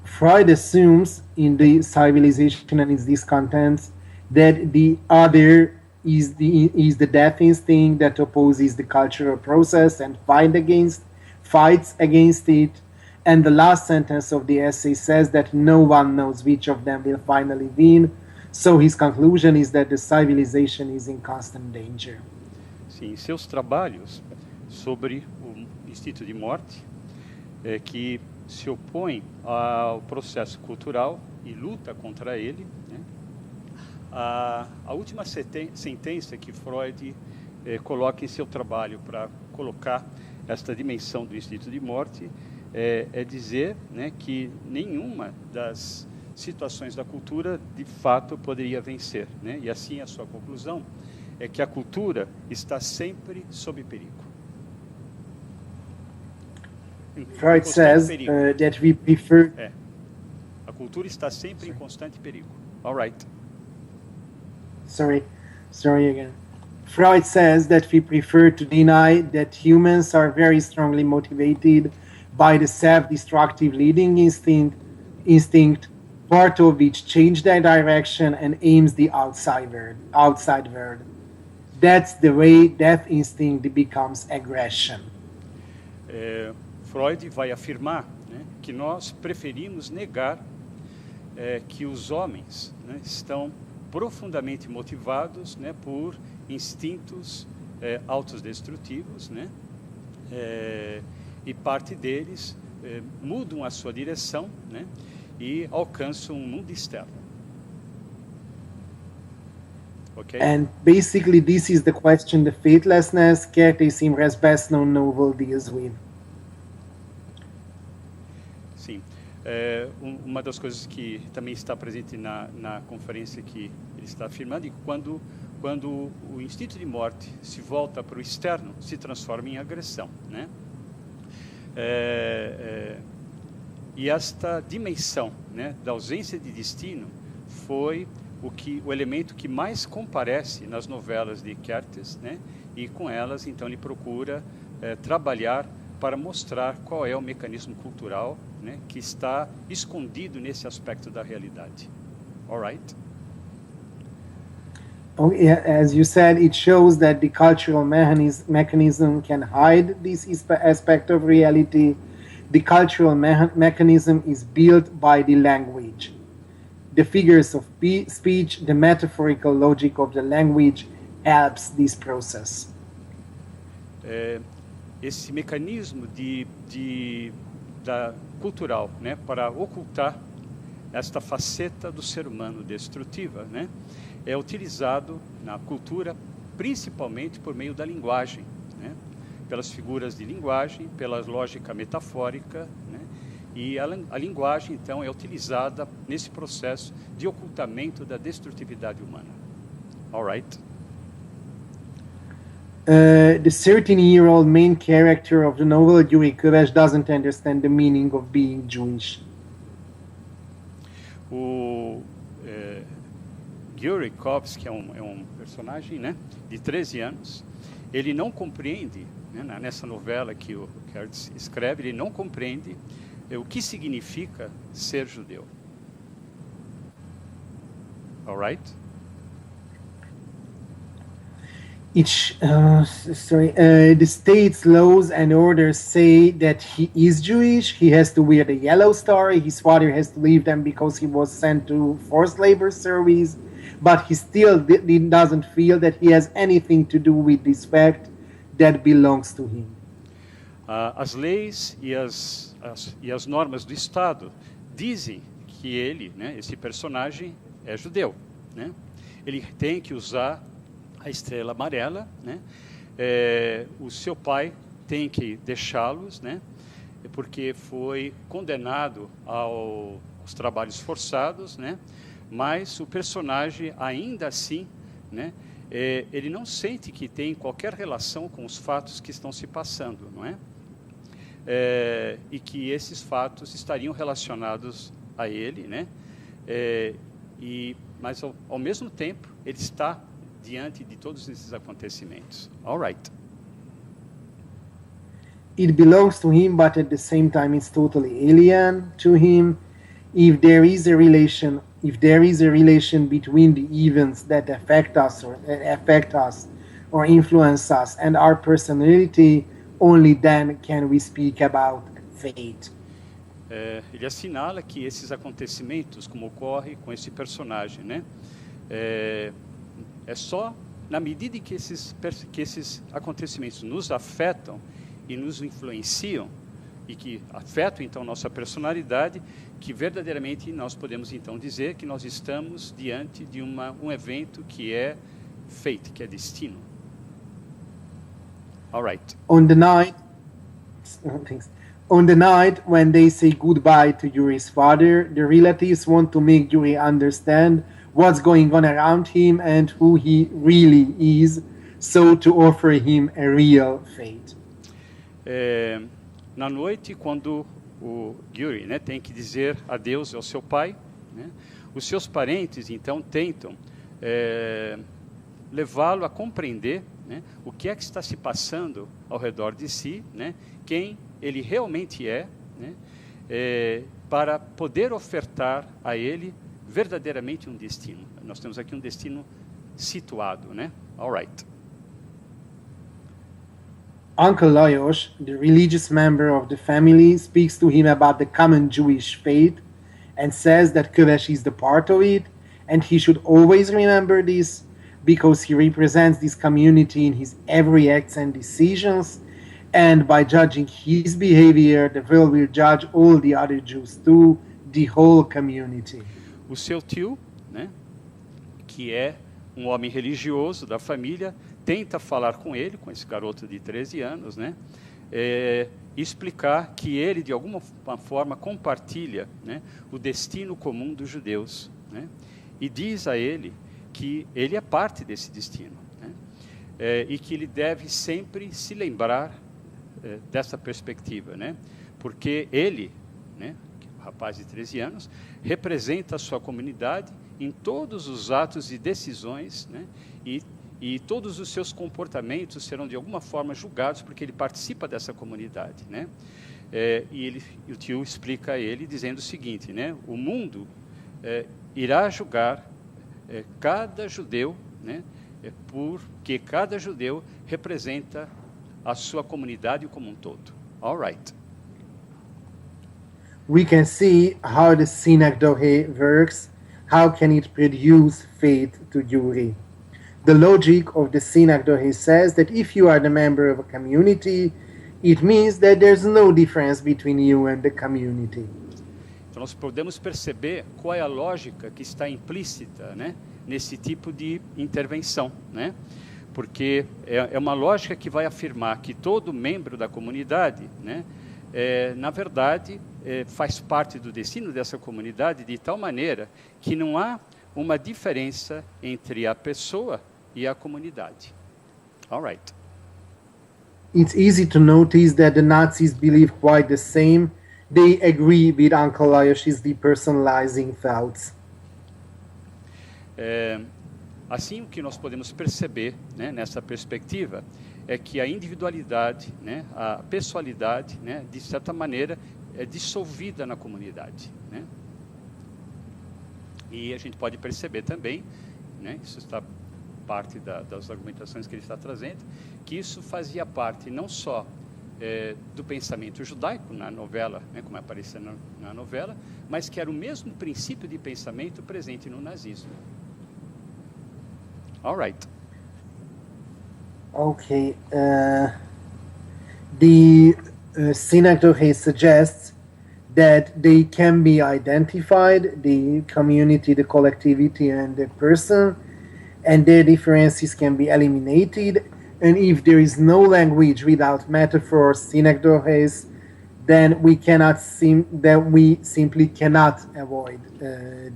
Freud assumes in the Civilization and its discontents that the other is the death instinct that opposes the cultural process and fights against it. And the last sentence of the essay says that no one knows which of them will finally win. So his conclusion is that the civilization is in constant danger. Sim, seus trabalhos sobre o instinto de morte, que se opõe ao processo cultural e luta contra ele, né? A última sentença que Freud coloca em seu trabalho para colocar esta dimensão do instinto de morte é dizer, né, que nenhuma das situações da cultura de fato poderia vencer, né? E assim a sua conclusão é que a cultura está sempre sob perigo. Freud says that we prefer. A cultura está sempre em constante perigo. All right. Sorry again. Freud says that we prefer to deny that humans are very strongly motivated by the self-destructive leading instinct Bartovich changed their direction and aims the outside world. That's the way death instinct becomes aggression. Freud vai afirmar, né, que nós preferimos negar que os homens, né, estão profundamente motivados, né, por instintos autodestrutivos, né, e parte deles mudam a sua direção, né, e alcançam um mundo externo. Okay? And basically this is the question the faithlessness Kertész Imre's best known novel deals with. Sim. Uma das coisas que também está presente na conferência que ele está afirmando, é que quando o instinto de morte se volta para o externo, se transforma em agressão, né? E esta dimensão, né, da ausência de destino foi o elemento que mais comparece nas novelas de Kertész, né? E com elas, então, ele procura trabalhar para mostrar qual é o mecanismo cultural, né, que está escondido nesse aspecto da realidade. All right? As you said, it shows that the cultural mechanism can hide this aspect of reality. The cultural mechanism is built by the language. The figures of speech, the metaphorical logic of the language helps this process. Esse mecanismo cultural, né, para ocultar esta faceta do ser humano destrutiva, né, é utilizado na cultura principalmente por meio da linguagem, né, pelas figuras de linguagem, pela lógica metafórica, né, e a linguagem, então, é utilizada nesse processo de ocultamento da destrutividade humana. All right? The 13-year-old main character of the novel, Yuri Köves, doesn't understand the meaning of being Jewish. O Yuri Köves, que é um personagem, né, de 13 anos, ele não compreende, né, nessa novela que o Kertész escreve, ele não compreende o que significa ser judeu. All right? The state's laws and orders say that he is Jewish. He has to wear the yellow star. His father has to leave them because he was sent to forced labor service. But he still doesn't feel that he has anything to do with this fact that belongs to him. As leis e as normas do Estado dizem que ele, né, esse personagem, é judeu, né? Ele tem que usar a estrela amarela, né? O seu pai tem que deixá-los, né? Porque foi condenado aos trabalhos forçados, né? Mas o personagem, ainda assim, né, ele não sente que tem qualquer relação com os fatos que estão se passando, não é? E que esses fatos estariam relacionados a ele, né? Mas ao mesmo tempo ele está diante de todos esses acontecimentos. All right. It belongs to him, but at the same time it's totally alien to him. If there is a relation between the events that affect us or influence us and our personality, only then can we speak about fate. Ele assinala que esses acontecimentos, como ocorre com esse personagem, né, é só na medida em que esses acontecimentos nos afetam e nos influenciam e que afetam então nossa personalidade, que verdadeiramente nós podemos então dizer que nós estamos diante de um evento que é fate, que é destino. All right. On the night when they say goodbye to Yuri's father, the relatives want to make Yuri understand what's going on around him and who he really is, so to offer him a real fate. Na noite, quando o Yuri, né, tem que dizer adeus ao seu pai, né, os seus parentes então tentam levá-lo a compreender, né, o que é que está se passando ao redor de si, né, quem ele realmente é, né, para poder ofertar a ele verdadeiramente um destino. Nós temos aqui um destino situado, né? All right. Uncle Lajos, the religious member of the family, speaks to him about the common Jewish faith and says that Kövesi is the part of it, and he should always remember this because he represents this community in his every acts and decisions, and by judging his behavior, the world will judge all the other Jews too, the whole community. O seu tio, né, que é um homem religioso da família, tenta falar com ele, com esse garoto de 13 anos, né, explicar que ele, de alguma forma, compartilha, né, o destino comum dos judeus, né, e diz a ele que ele é parte desse destino, né, e que ele deve sempre se lembrar dessa perspectiva, né, porque ele, né, o rapaz de 13 anos, representa a sua comunidade em todos os atos e decisões, né, e todos os seus comportamentos serão de alguma forma julgados porque ele participa dessa comunidade, né? E o tio explica a ele dizendo o seguinte, né? O mundo irá julgar cada judeu, né? Porque cada judeu representa a sua comunidade como um todo. All right. We can see how the synecdoche works. How can it produce faith to Jewry? The logic of the synecdoche says that if you are the member of a community, it means that there's no difference between you and the community. Então nós podemos perceber qual é a lógica que está implícita, né, nesse tipo de intervenção, né? Porque é uma lógica que vai afirmar que todo membro da comunidade, né, na verdade, faz parte do destino dessa comunidade de tal maneira que não há uma diferença entre a pessoa e a comunidade. All right. It's easy to notice that the Nazis believe quite the same. They agree with Uncle Lajos's depersonalizing thoughts. Assim, o que nós podemos perceber, né, nessa perspectiva é que a individualidade, né, a pessoalidade, né, de certa maneira, é dissolvida na comunidade, né? E a gente pode perceber também, né, isso está parte das argumentações que ele está trazendo, que isso fazia parte não só do pensamento judaico na novela, né, como aparece na novela, mas que era o mesmo princípio de pensamento presente no nazismo. All right. Okay. The synecdoche suggests that they can be identified, the community, the collectivity, and the person, and their differences can be eliminated. And if there is no language without metaphors, synecdoches, then we simply cannot avoid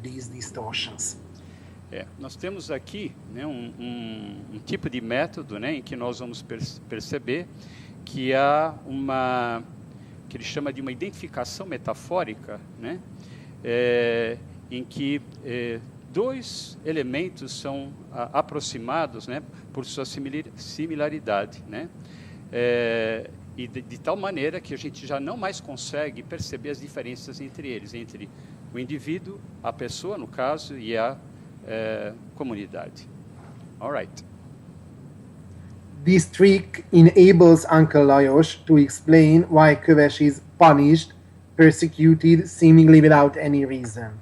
these distortions. Nós temos aqui, né, um tipo de método, né, em que nós vamos perceber que há que ele chama de uma identificação metafórica, né, em que dois elementos são aproximados, né, por sua similaridade, né, e de tal maneira que a gente já não mais consegue perceber as diferenças entre eles, entre o indivíduo, a pessoa, no caso, e a comunidade. All right. This trick enables Uncle Lajos to explain why Kövesi is punished, persecuted, seemingly without any reason.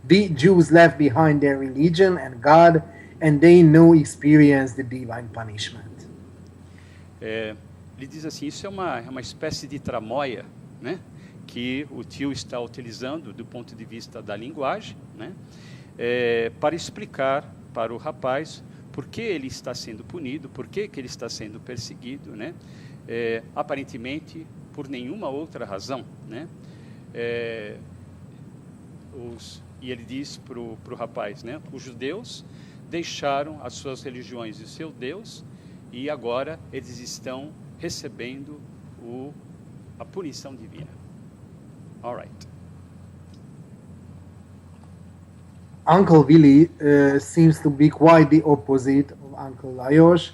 The Jews left behind their religion and God, and they now experience the divine punishment. Ele diz assim, isso é uma espécie de tramóia, né, que o tio está utilizando do ponto de vista da linguagem, né, para explicar para o rapaz por que ele está sendo punido, por que ele está sendo perseguido, né, aparentemente por nenhuma outra razão, né. E ele diz para o rapaz, né, os judeus deixaram as suas religiões e o seu Deus, e agora eles estão recebendo a punição divina. All right. Uncle Willy seems to be quite the opposite of Uncle Lajos.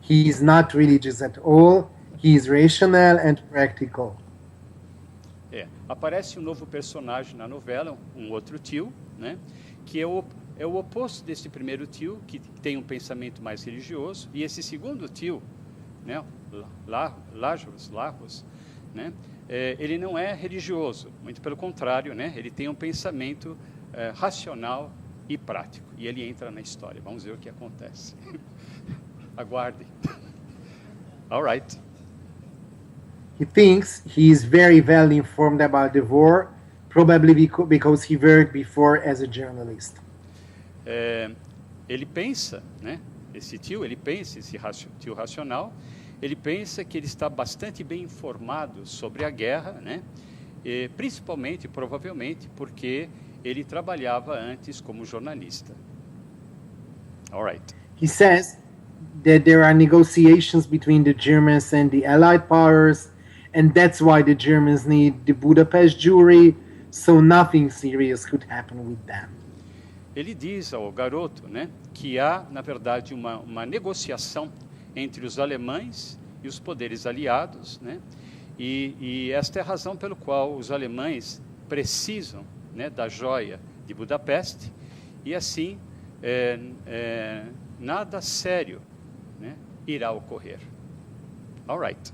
He is not religious at all. He is rational and practical. aparece um novo personagem na novela, um outro tio, né, que é o oposto desse primeiro tio, que tem um pensamento mais religioso, e esse segundo tio, né, Lajos, né, ele não é religioso, muito pelo contrário, né, ele tem um pensamento racional e prático, e ele entra na história. Vamos ver o que acontece. Aguardem. All right. He thinks he is very well informed about the war, probably because he worked before as a journalist. Ele pensa, né, esse tio tio racional, ele pensa que ele está bastante bem informado sobre a guerra, né, principalmente, provavelmente, porque ele trabalhava antes como jornalista. All right. He says that there are negotiations between the Germans and the Allied powers, and that's why the Germans need the Budapest jury, so nothing serious could happen with them. Ele diz ao garoto, né, que há, na verdade, uma negociação entre os alemães e os poderes aliados, né, e esta é a razão pelo qual os alemães precisam, né, da joia de Budapeste, e assim nada sério, né, irá ocorrer. All right.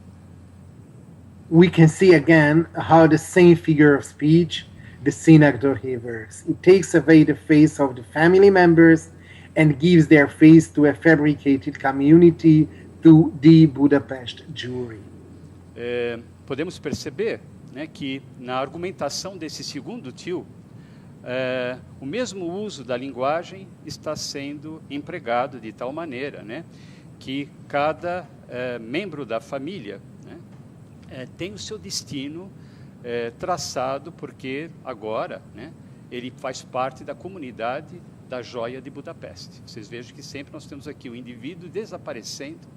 We can see again how the same figure of speech the synecdoche works. It takes away the face of the family members and gives their face to a fabricated community, to the Budapest jury. Podemos perceber, né, que na argumentação desse segundo tio, o mesmo uso da linguagem está sendo empregado de tal maneira, né, que cada membro da família, né, tem o seu destino traçado, porque agora, né, ele faz parte da comunidade da joia de Budapeste. Vocês vejam que sempre nós temos aqui o indivíduo desaparecendo,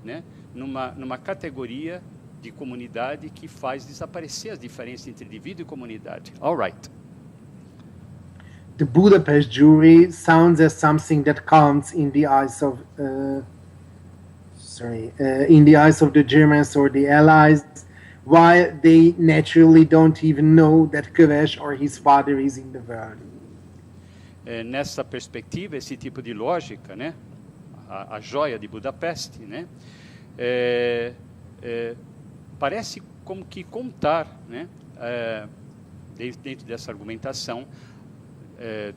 né, numa categoria de comunidade que faz desaparecer as diferenças entre indivíduo e comunidade. All right. The Budapest jury sounds as something that counts in the eyes of the Germans or the Allies, while they naturally don't even know that Köves or his father is in the world. Nessa perspectiva, esse tipo de lógica, né, a joia de Budapeste, né, parece como que contar, né, dentro dessa argumentação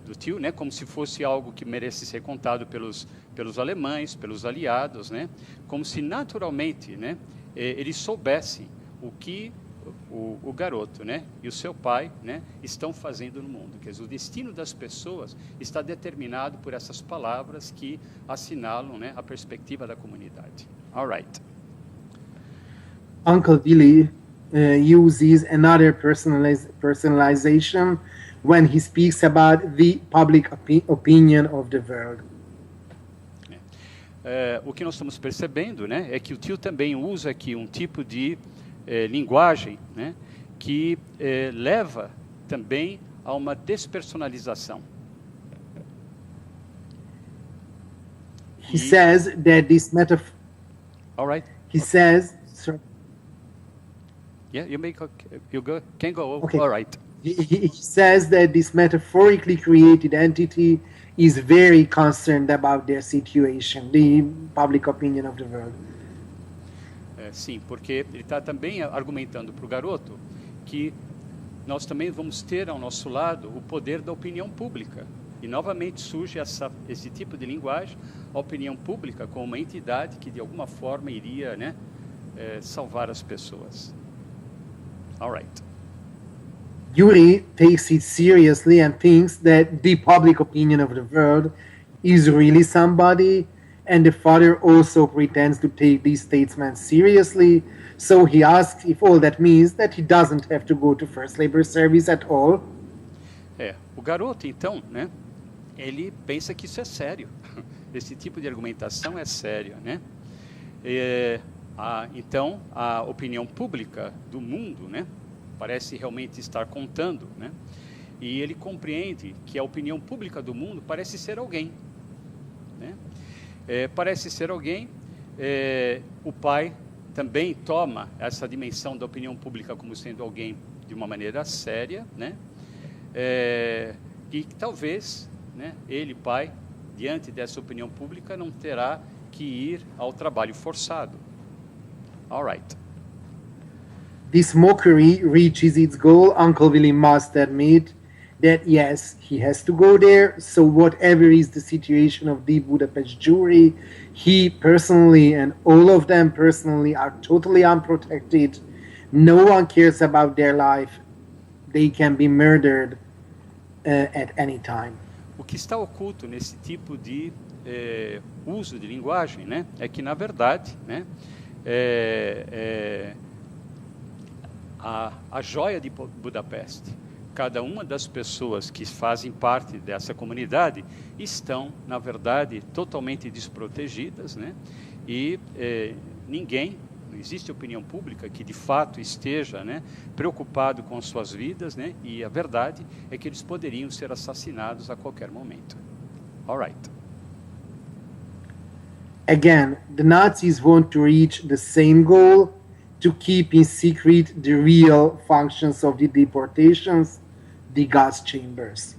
do tio, né, como se fosse algo que merece ser contado pelos alemães, pelos aliados, né, como se naturalmente, né, eles soubessem o que o garoto, né, e o seu pai, né, estão fazendo no mundo. Quer dizer, o destino das pessoas está determinado por essas palavras que assinalam, né, a perspectiva da comunidade. All right. Uncle Willy uses another personalization when he speaks about the public opinion of the world. O que nós estamos percebendo, né, é que o tio também usa aqui um tipo de linguagem, né, que leva também a uma despersonalização. He says that this metaphor. All right. He says. Sorry. Yeah, can go. Okay. All right. He says that this metaphorically created entity is very concerned about their situation, the public opinion of the world. Sim, porque ele está também argumentando para o garoto que nós também vamos ter ao nosso lado o poder da opinião pública. E novamente surge esse tipo de linguagem, a opinião pública como uma entidade que de alguma forma iria, né, salvar as pessoas. All right. Yuri takes it seriously and thinks that the public opinion of the world is really somebody, and the father also pretends to take these statements seriously, so he asks if all that means that he doesn't have to go to first labor service at all. O garoto, então, né, ele pensa que isso é sério. Esse tipo de argumentação é sério, né? Então, a opinião pública do mundo, né, parece realmente estar contando, né? E ele compreende que a opinião pública do mundo parece ser alguém, né? Parece ser alguém. O pai também toma essa dimensão da opinião pública como sendo alguém de uma maneira séria, né? E que talvez, né, ele, pai, diante dessa opinião pública, não terá que ir ao trabalho forçado. All right. This mockery reaches its goal. Uncle Willie must admit that yes, he has to go there. So whatever is the situation of the Budapest Jewry, he personally and all of them personally are totally unprotected. No one cares about their life. They can be murdered at any time. O que está oculto nesse tipo de uso de linguagem, né, é que, na verdade, né, a joia de Budapeste, cada uma das pessoas que fazem parte dessa comunidade estão, na verdade, totalmente desprotegidas, né, e ninguém, não existe opinião pública que de fato esteja, né, preocupado com as suas vidas, né, e a verdade é que eles poderiam ser assassinados a qualquer momento. All right. Again, the Nazis want to reach the same goal, to keep in secret the real functions of the deportations, the gas chambers.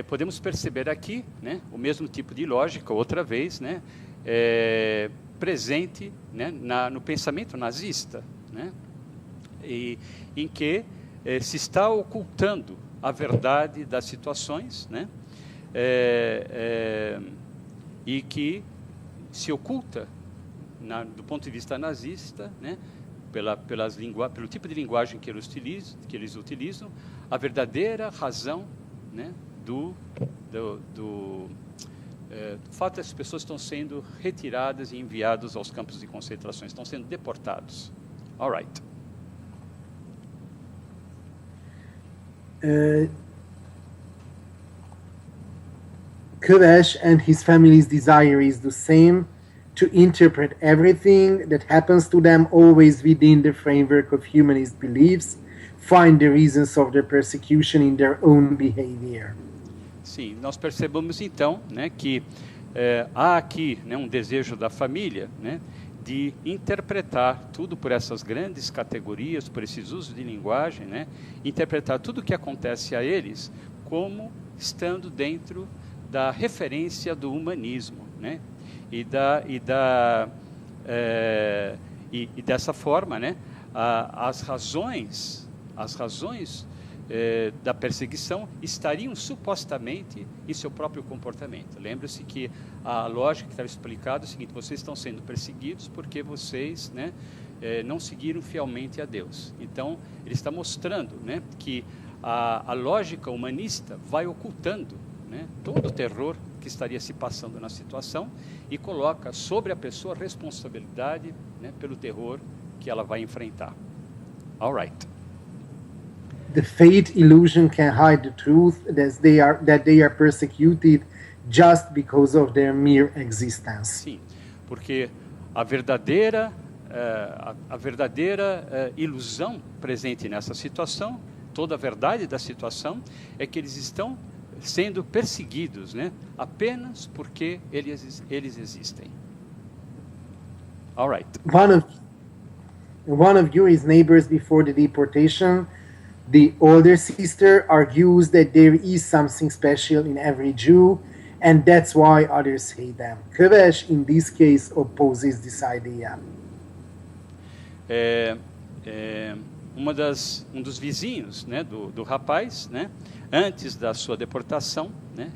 Podemos perceber aqui, né, o mesmo tipo de lógica, outra vez, né, presente, né, no pensamento nazista, né, e em que se está ocultando a verdade das situações, né, e que se oculta, do ponto de vista nazista, né, pelo tipo de linguagem que eles utilizam, a verdadeira razão, né, do fato das pessoas estão sendo retiradas e enviadas aos campos de concentração, estão sendo deportados. All right. Köves and his family's desire is the same, to interpret everything that happens to them always within the framework of humanist beliefs, find the reasons of their persecution in their own behavior. Sim, nós percebemos então, né, que há aqui, né, um desejo da família, né, de interpretar tudo por essas grandes categorias, por esses usos de linguagem, né, interpretar tudo o que acontece a eles como estando dentro da referência do humanismo, né, e dessa forma, né, as razões da perseguição estariam supostamente em seu próprio comportamento. Lembre-se que a lógica que está explicada é o seguinte: vocês estão sendo perseguidos porque vocês, né, não seguiram fielmente a Deus. Então, ele está mostrando, né, que a lógica humanista vai ocultando, né, todo o terror que estaria se passando na situação e coloca sobre a pessoa a responsabilidade, né, pelo terror que ela vai enfrentar. All right. The fate illusion can hide the truth that they are persecuted just because of their mere existence. Sim, porque a verdadeira ilusão presente nessa situação, toda a verdade da situação, é que eles estão sendo perseguidos, né, apenas porque eles existem. All right. One of Yuri's neighbors before the deportation, the older sister, argues that there is something special in every Jew, and that's why others hate them. Köves, in this case, opposes this idea. Um dos vizinhos, né, do rapaz, né, antes da sua deportação, né,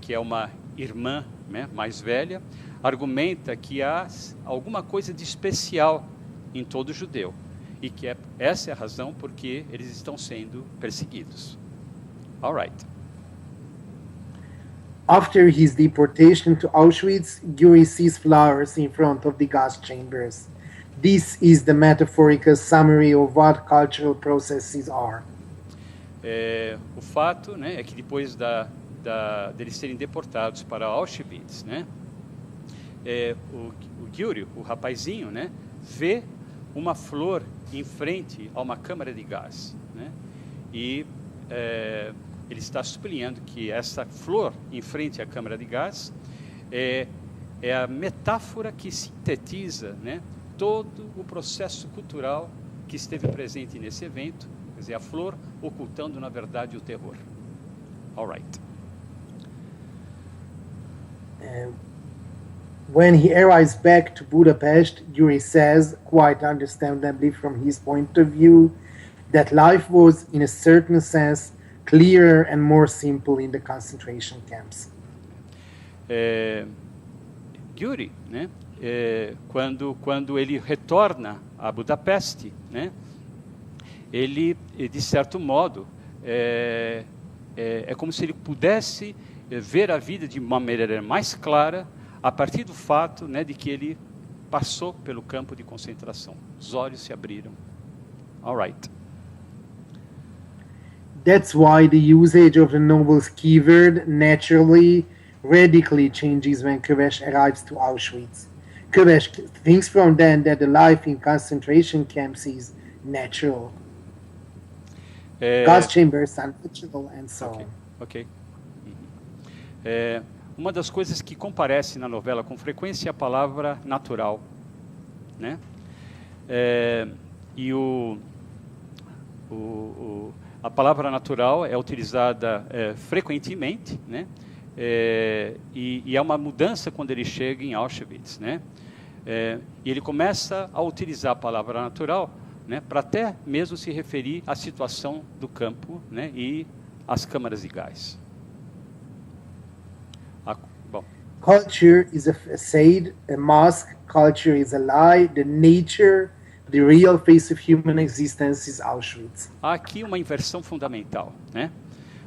que é uma irmã, né, mais velha, argumenta que há alguma coisa de especial em todo judeu e que essa é a razão porque eles estão sendo perseguidos. All right. After his deportation to Auschwitz, Yuri sees flowers in front of the gas chambers. This is the metaphorical summary of what cultural processes are. O fato, né, é que depois deles serem deportados para Auschwitz, né, o Yuri, o rapazinho, né, vê uma flor em frente a uma câmara de gás, né, e ele está sublinhando que essa flor em frente à câmara de gás é a metáfora que sintetiza, né, todo o processo cultural que esteve presente nesse evento, quer dizer, a flor ocultando, na verdade, o terror. All right. When he arrives back to Budapest, Yuri says, quite understandably from his point of view, that life was, in a certain sense, clearer and more simple in the concentration camps. Yuri, né, quando ele retorna a Budapeste, né, ele, de certo modo, é como se ele pudesse ver a vida de uma maneira mais clara a partir do fato, né, de que ele passou pelo campo de concentração. Os olhos se abriram. All right. That's why the usage of the noble's keyword naturally, radically changes when Köves arrives to Auschwitz. Köves thinks from then that the life in concentration camps is natural. Gas chambers are natural and so on. Ok. Uma das coisas que comparece na novela com frequência é a palavra natural, né? E a palavra natural é utilizada frequentemente, né? E é uma mudança quando ele chega em Auschwitz, né? E ele começa a utilizar a palavra natural, né, para até mesmo se referir à situação do campo, né, e às câmaras de gás. Bom. Culture is a facade, a mask. Culture is a lie. The nature, the real face of human existence is Auschwitz. Há aqui uma inversão fundamental, né?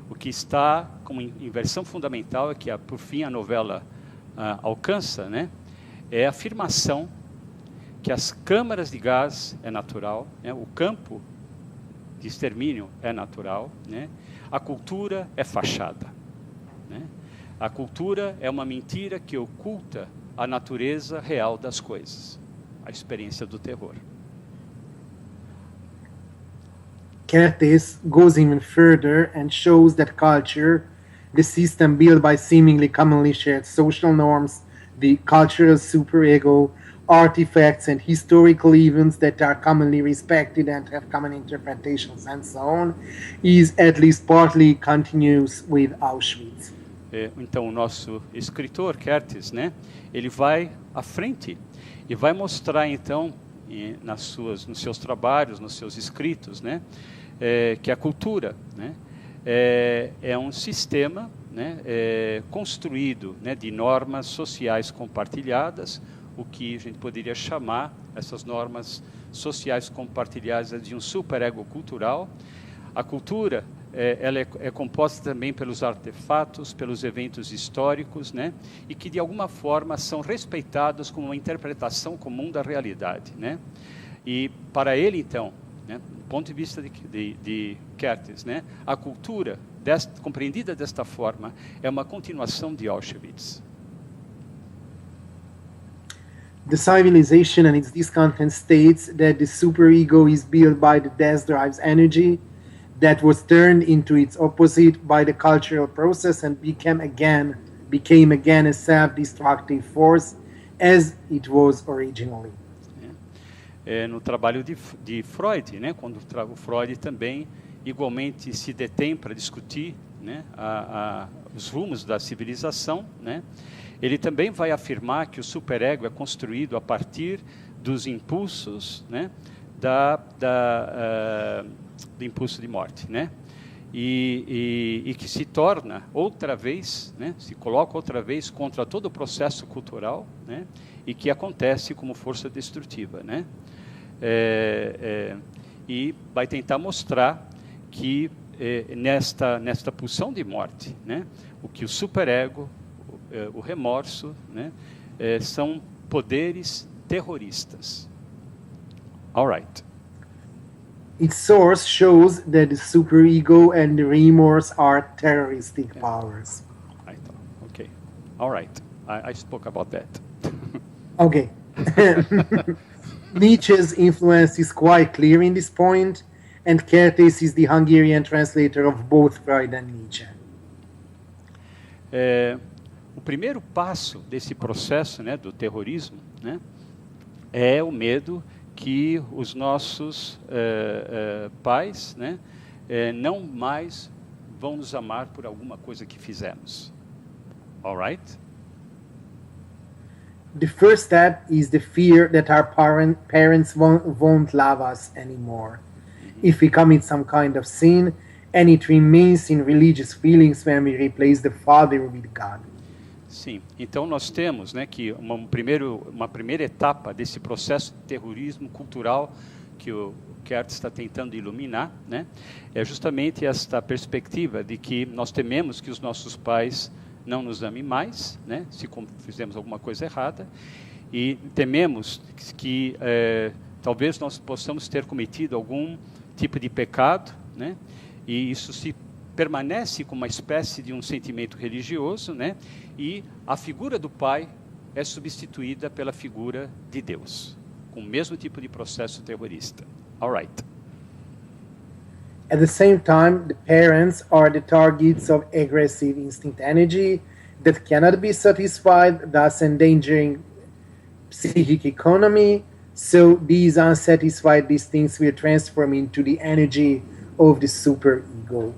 O que está como inversão fundamental é que, por fim, a novela alcança, né, é a afirmação que as câmaras de gás é natural, né, o campo de extermínio é natural, né, a cultura é fachada, né, a cultura é uma mentira que oculta a natureza real das coisas, a experiência do terror. Kertész goes even further and shows that culture, the system built by seemingly commonly shared social norms, the cultural superego, artifacts and historical events that are commonly respected and have common interpretations and so on, is at least partly continuous with Auschwitz. Então, o nosso escritor, Kertész, né, ele vai à frente e vai mostrar, então, nos seus trabalhos, nos seus escritos, né, que a cultura, né, é um sistema, né, construído, né, de normas sociais compartilhadas, o que a gente poderia chamar essas normas sociais compartilhadas de um superego cultural. A cultura ela é composta também pelos artefatos, pelos eventos históricos, né, e que de alguma forma são respeitados como uma interpretação comum da realidade, né. E para ele, então, né, do ponto de vista de Kertész, né, a cultura compreendida desta forma é uma continuação de Auschwitz. The civilization and its discontent states that the superego is built by the death drive's energy that was turned into its opposite by the cultural process and became again a self-destructive force as it was originally. No trabalho de Freud, né, quando o Freud também igualmente se detém para discutir, né, os rumos da civilização, né, ele também vai afirmar que o superego é construído a partir dos impulsos, né, do impulso de morte, né, e que se torna outra vez, né, se coloca outra vez contra todo o processo cultural, né, e que acontece como força destrutiva, né, e vai tentar mostrar que nesta pulsão de morte, né, o que o superego, o remorso, né, são poderes terroristas. All right. Its source shows that the superego and the remorse are terroristic powers. Okay. All right. I spoke about that. Okay. Nietzsche's influence is quite clear in this point, and Kertész is the Hungarian translator of both Freud and Nietzsche. O primeiro passo desse processo, né, do terrorismo, né, é o medo que os nossos pais, né, não mais vão nos amar por alguma coisa que fizemos. All right? The first step is the fear that our parents won't love us anymore. If we commit some kind of sin, and it remains in religious feelings when we replace the Father with God. Sim, então nós temos, né, que uma primeira etapa desse processo de terrorismo cultural que o Kertz está tentando iluminar, né, é justamente esta perspectiva de que nós tememos que os nossos pais não nos amem mais, né, se fizemos alguma coisa errada, e tememos que talvez nós possamos ter cometido algum tipo de pecado, né, e isso se permanece como uma espécie de um sentimento religioso, né, e a figura do pai é substituída pela figura de Deus, com o mesmo tipo de processo terrorista. All right. At the same time, the parents are the targets of aggressive instinct energy that cannot be satisfied, thus endangering psychic economy. So these unsatisfied instincts will transform into the energy of the superego.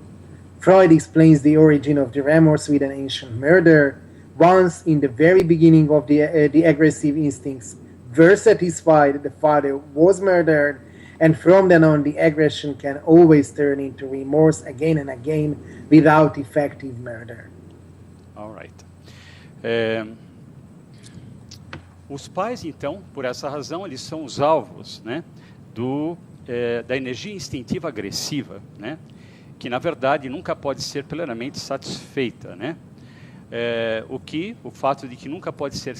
Freud explains the origin of the remorse with an ancient murder. Once in the very beginning of the aggressive instincts were satisfied, the father was murdered, and from then on the aggression can always turn into remorse again and again without effective murder. All right. Os pais, então, por essa razão, eles são os alvos, né, da energia instintiva agressiva, né, que na verdade nunca pode ser plenamente satisfeita, né? O fato de que nunca pode ser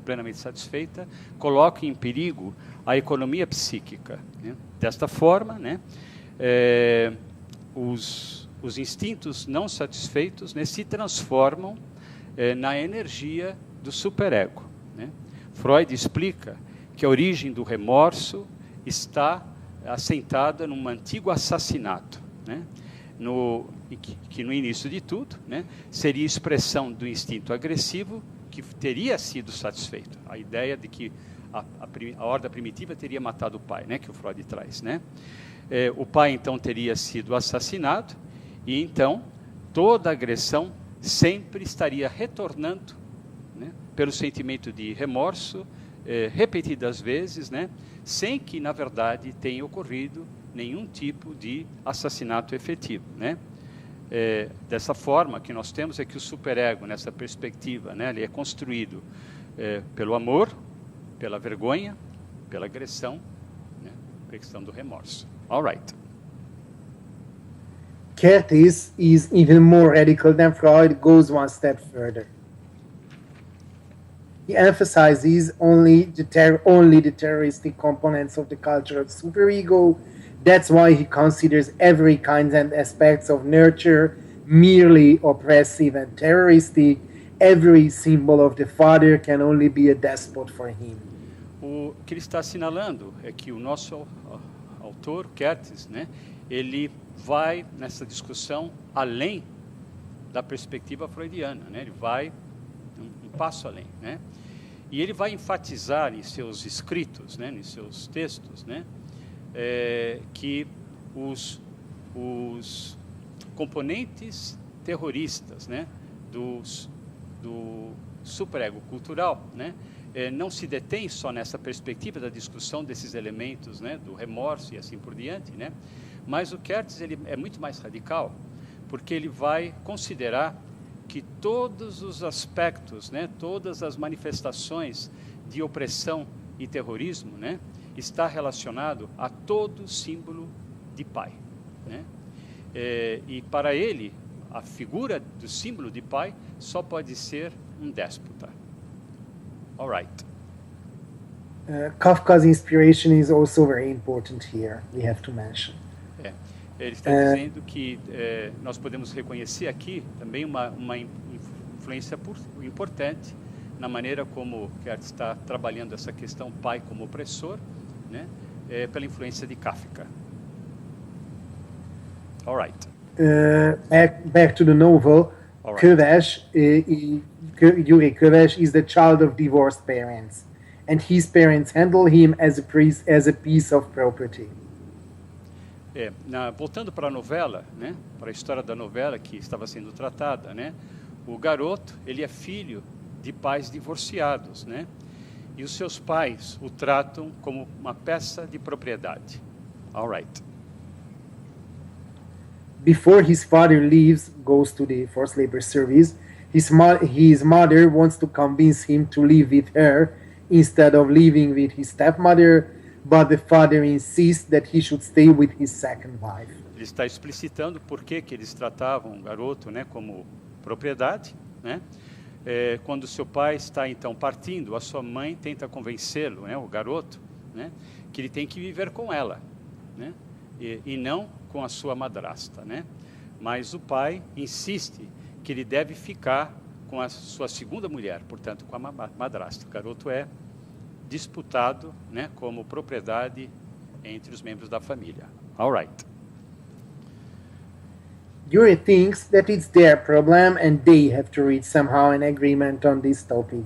plenamente satisfeita, coloca em perigo a economia psíquica, né? Desta forma, né, os instintos não satisfeitos, né, se transformam na energia do superego, né? Freud explica que a origem do remorso está assentada num antigo assassinato, né? Que no início de tudo, né, seria expressão do instinto agressivo que teria sido satisfeito. A ideia de que a horda primitiva teria matado o pai, né, que o Freud traz, né? O pai, então, teria sido assassinado, e então toda agressão sempre estaria retornando, né, pelo sentimento de remorso, repetidas vezes, né, sem que, na verdade, tenha ocorrido nenhum tipo de assassinato efetivo, né? Dessa forma, que nós temos é que o superego, nessa perspectiva, né, ele é construído pelo amor, pela vergonha, pela agressão, né, pela questão do remorso. All right. Kertész is even more radical than Freud, goes one step further. He emphasizes only the terroristic components of the cultural superego. That's why he considers every kind and aspects of nurture merely oppressive and terroristic. Every symbol of the father can only be a despot for him. O que ele está assinalando é que o nosso autor, Kertész, né, ele vai nessa discussão além da perspectiva freudiana, né? Ele vai um passo além, né? E ele vai enfatizar em seus escritos, né, em seus textos, né, que os componentes terroristas, né, do superego cultural, né, não se detém só nessa perspectiva da discussão desses elementos, né, do remorso e assim por diante, né, mas o Kertész ele é muito mais radical, porque ele vai considerar que todos os aspectos, né, todas as manifestações de opressão e terrorismo, né, está relacionado a todo símbolo de pai, né? E para ele, a figura do símbolo de pai só pode ser um déspota. All right. Kafka's inspiration is also very important here, we have to mention. Ele está dizendo que nós podemos reconhecer aqui também uma influência importante na maneira como Kertész está trabalhando essa questão pai como opressor, né, pela influência de Kafka. All right. Back to the novel, All right. Yuri Köves is the child of divorced parents, and his parents handle him as a piece of property. Voltando para a novela, né, para a história da novela que estava sendo tratada, né, o garoto ele é filho de pais divorciados, né, e os seus pais o tratam como uma peça de propriedade. All right. Before his father leaves, goes to the forced labor service, his mother wants to convince him to live with her instead of living with his stepmother, but the father insists that he should stay with his second wife. Ele está explicitando por que eles tratavam o garoto, né, como propriedade, né? Quando seu pai está então partindo, a sua mãe tenta convencê-lo, né, o garoto, né, que ele tem que viver com ela, né, e não com a sua madrasta, né? Mas o pai insiste que ele deve ficar com a sua segunda mulher, portanto, com a madrasta. O garoto é disputado, né, como propriedade entre os membros da família. All right. Yuri thinks that it's their problem and they have to reach somehow an agreement on this topic.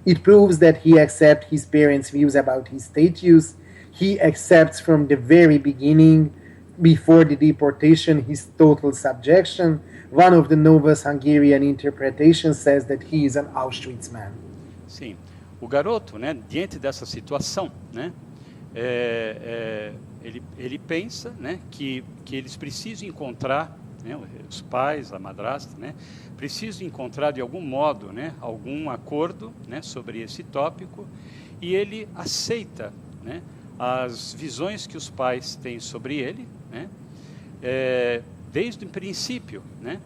It proves that he accepts his parents' views about his status. He accepts from the very beginning, before the deportation, his total subjection. One of the novel's Hungarian interpretations says that he is an Auschwitz man. Sim. O garoto, né, diante dessa situação, né, ele pensa, né, que eles precisam encontrar, né, os pais, a madrasta, né, precisam encontrar de algum modo, né, algum acordo, né, sobre esse tópico, e ele aceita, né, as visões que os pais têm sobre ele, né, desde o princípio, né,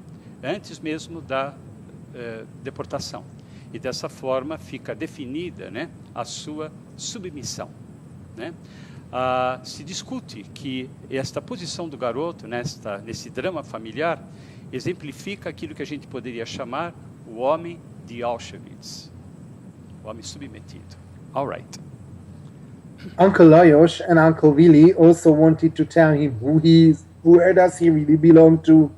antes mesmo da deportação. E dessa forma fica definida, né, a sua submissão, né? Se discute que esta posição do garoto nesse drama familiar exemplifica aquilo que a gente poderia chamar o homem de Auschwitz, o homem submetido. All right. Uncle Lajos and Uncle Willy also wanted to tell him where does he really belong to.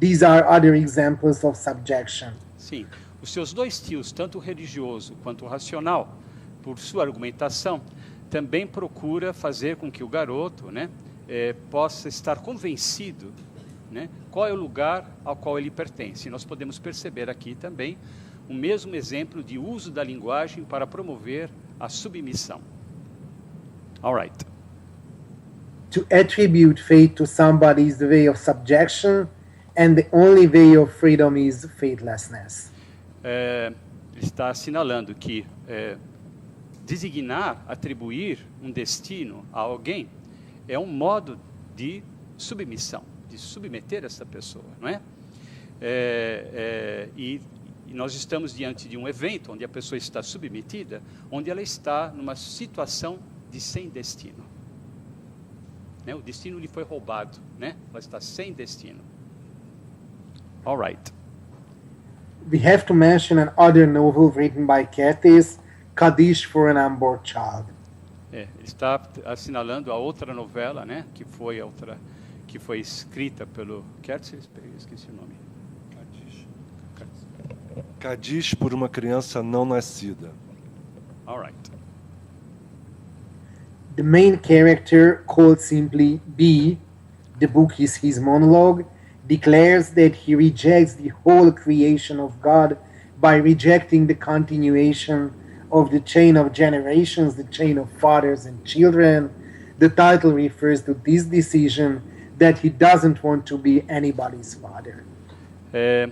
These are other examples of subjection. Sim. Os seus dois tios, tanto o religioso quanto o racional, por sua argumentação, também procura fazer com que o garoto, né, possa estar convencido, né, qual é o lugar ao qual ele pertence. E nós podemos perceber aqui também o mesmo exemplo de uso da linguagem para promover a submissão. All right. To attribute fate to somebody is the way of subjection, and the only way of freedom is faithlessness. Ele está assinalando que designar, atribuir um destino a alguém é um modo de submissão, de submeter essa pessoa, não é? E nós estamos diante de um evento onde a pessoa está submetida, onde ela está numa situação de sem destino, né? O destino lhe foi roubado, né? Ela está sem destino. All right. We have to mention another novel written by Kertész, Kaddish for an Unborn Child. Ele está assinalando a outra novela, né, que foi escrita pelo Kertész, esqueci o nome. Kaddish por uma criança não nascida. All right. The main character, called simply B, the book is his monologue, declares that he rejects the whole creation of God by rejecting the continuation of the chain of generations, the chain of fathers and children. The title refers to this decision that he doesn't want to be anybody's father.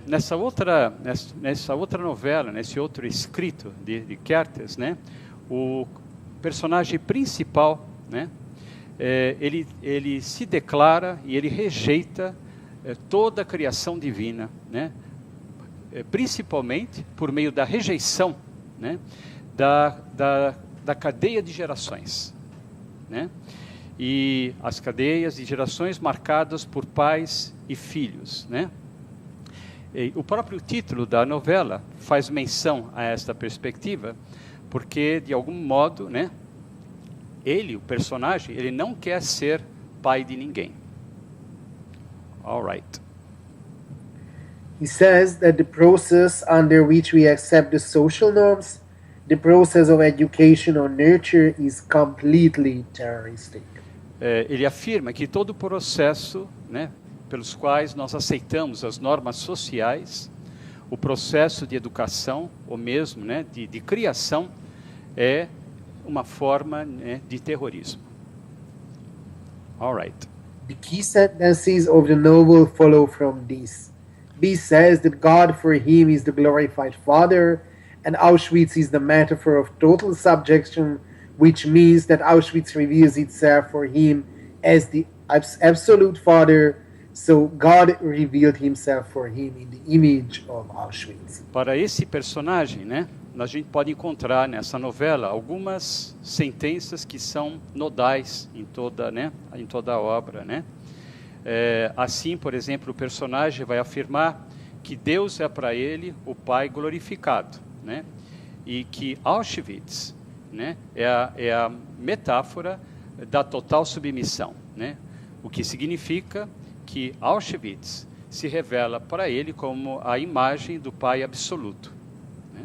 Nessa outra novela, nesse outro escrito de Kertész, né, o personagem principal, né, ele se declara e ele rejeita toda a criação divina, né, principalmente por meio da rejeição, né, da cadeia de gerações, né, e as cadeias de gerações marcadas por pais e filhos, né. E o próprio título da novela faz menção a esta perspectiva, porque de algum modo, né, o personagem, ele não quer ser pai de ninguém. All right. He says that the process under which we accept the social norms, the process of education or nurture is completely terroristic. Ele afirma que todo o processo, né, pelos quais nós aceitamos as normas sociais, o processo de educação, ou mesmo, né, de criação, é uma forma, né, de terrorismo. All right. The key sentences of the novel follow from this. B says that God for him is the glorified Father, and Auschwitz is the metaphor of total subjection, which means that Auschwitz reveals itself for him as the absolute Father, so God revealed himself for him in the image of Auschwitz. Para esse personagem, né, a gente pode encontrar nessa novela algumas sentenças que são nodais em toda, né, em toda a obra, né? Assim, por exemplo, o personagem vai afirmar que Deus é para ele o Pai glorificado, né? E que Auschwitz, né, é a metáfora da total submissão, né? O que significa que Auschwitz se revela para ele como a imagem do Pai absoluto, né?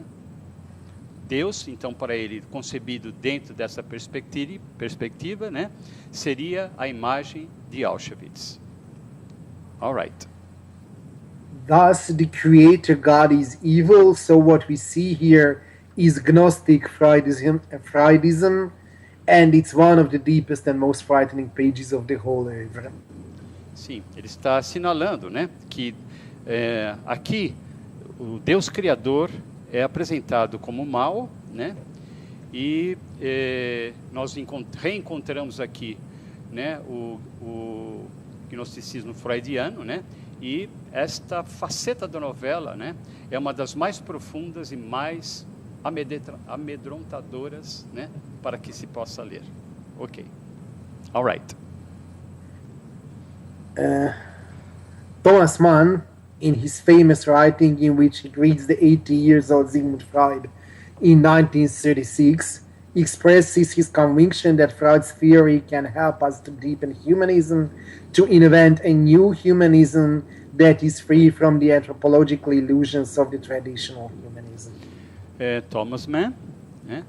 Deus, então, para ele, concebido dentro dessa perspectiva, né, seria a imagem de Auschwitz. All right. Thus, the creator God is evil, so what we see here is Gnostic Freudism, and it's one of the deepest and most frightening pages of the whole oeuvre. Sim, ele está assinalando, né, que aqui o Deus Criador é apresentado como mal, né, e nós reencontramos aqui, né, o gnosticismo freudiano, né, e esta faceta da novela, né, é uma das mais profundas e mais amedrontadoras, né, para que se possa ler. Ok. All right. Thomas Mann, in his famous writing in which he greets the 80-years-old Sigmund Freud in 1936, expresses his conviction that Freud's theory can help us to deepen humanism, to invent a new humanism that is free from the anthropological illusions of the traditional humanism. Thomas Mann, né,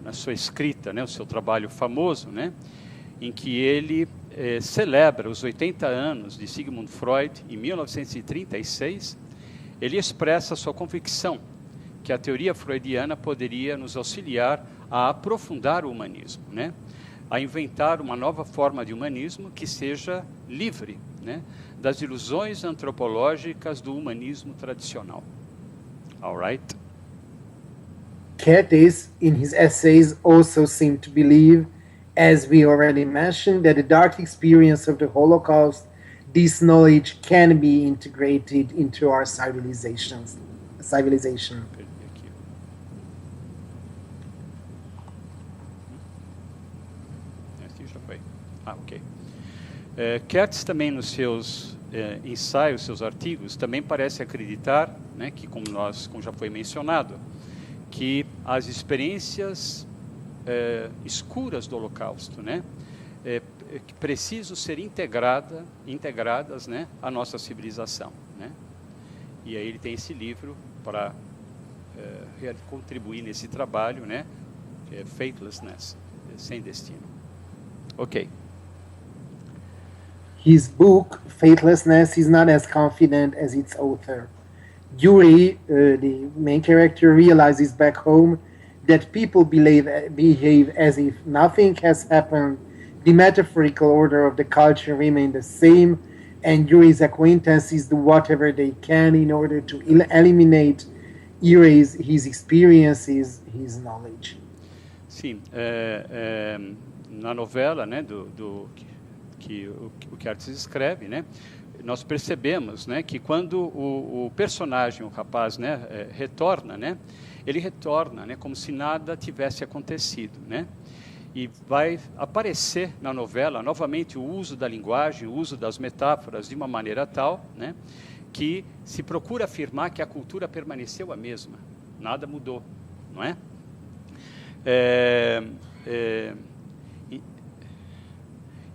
na sua escrita, né, o seu trabalho famoso, né, em que ele celebra os 80 anos de Sigmund Freud, em 1936, ele expressa sua convicção que a teoria freudiana poderia nos auxiliar a aprofundar o humanismo, né? A inventar uma nova forma de humanismo que seja livre, né, das ilusões antropológicas do humanismo tradicional. All right? Curtis, in his essays, also seemed to believe, as we already mentioned, that the dark experience of the Holocaust, this knowledge can be integrated into our civilization. Ok. Kertz também nos seus ensaios, seus artigos, também parece acreditar, né, que como já foi mencionado, que as experiências escuras do Holocausto, né, precisam ser integradas, né, à nossa civilização, né? E aí ele tem esse livro para contribuir nesse trabalho, né, que é Faithlessness, sem destino. Ok. His book, Faithlessness, is not as confident as its author. Yuri, the main character, realizes back home that people behave as if nothing has happened. The metaphorical order of the culture remains the same, and Yuri's acquaintances do whatever they can in order to eliminate, erase his experiences, his knowledge. Sim, na novela, né, que o Kertz escreve, né, nós percebemos, né, que quando o personagem, o rapaz, né, retorna, né, ele retorna, né, como se nada tivesse acontecido, né, e vai aparecer na novela novamente o uso da linguagem, o uso das metáforas de uma maneira tal, né, que se procura afirmar que a cultura permaneceu a mesma, nada mudou, não é?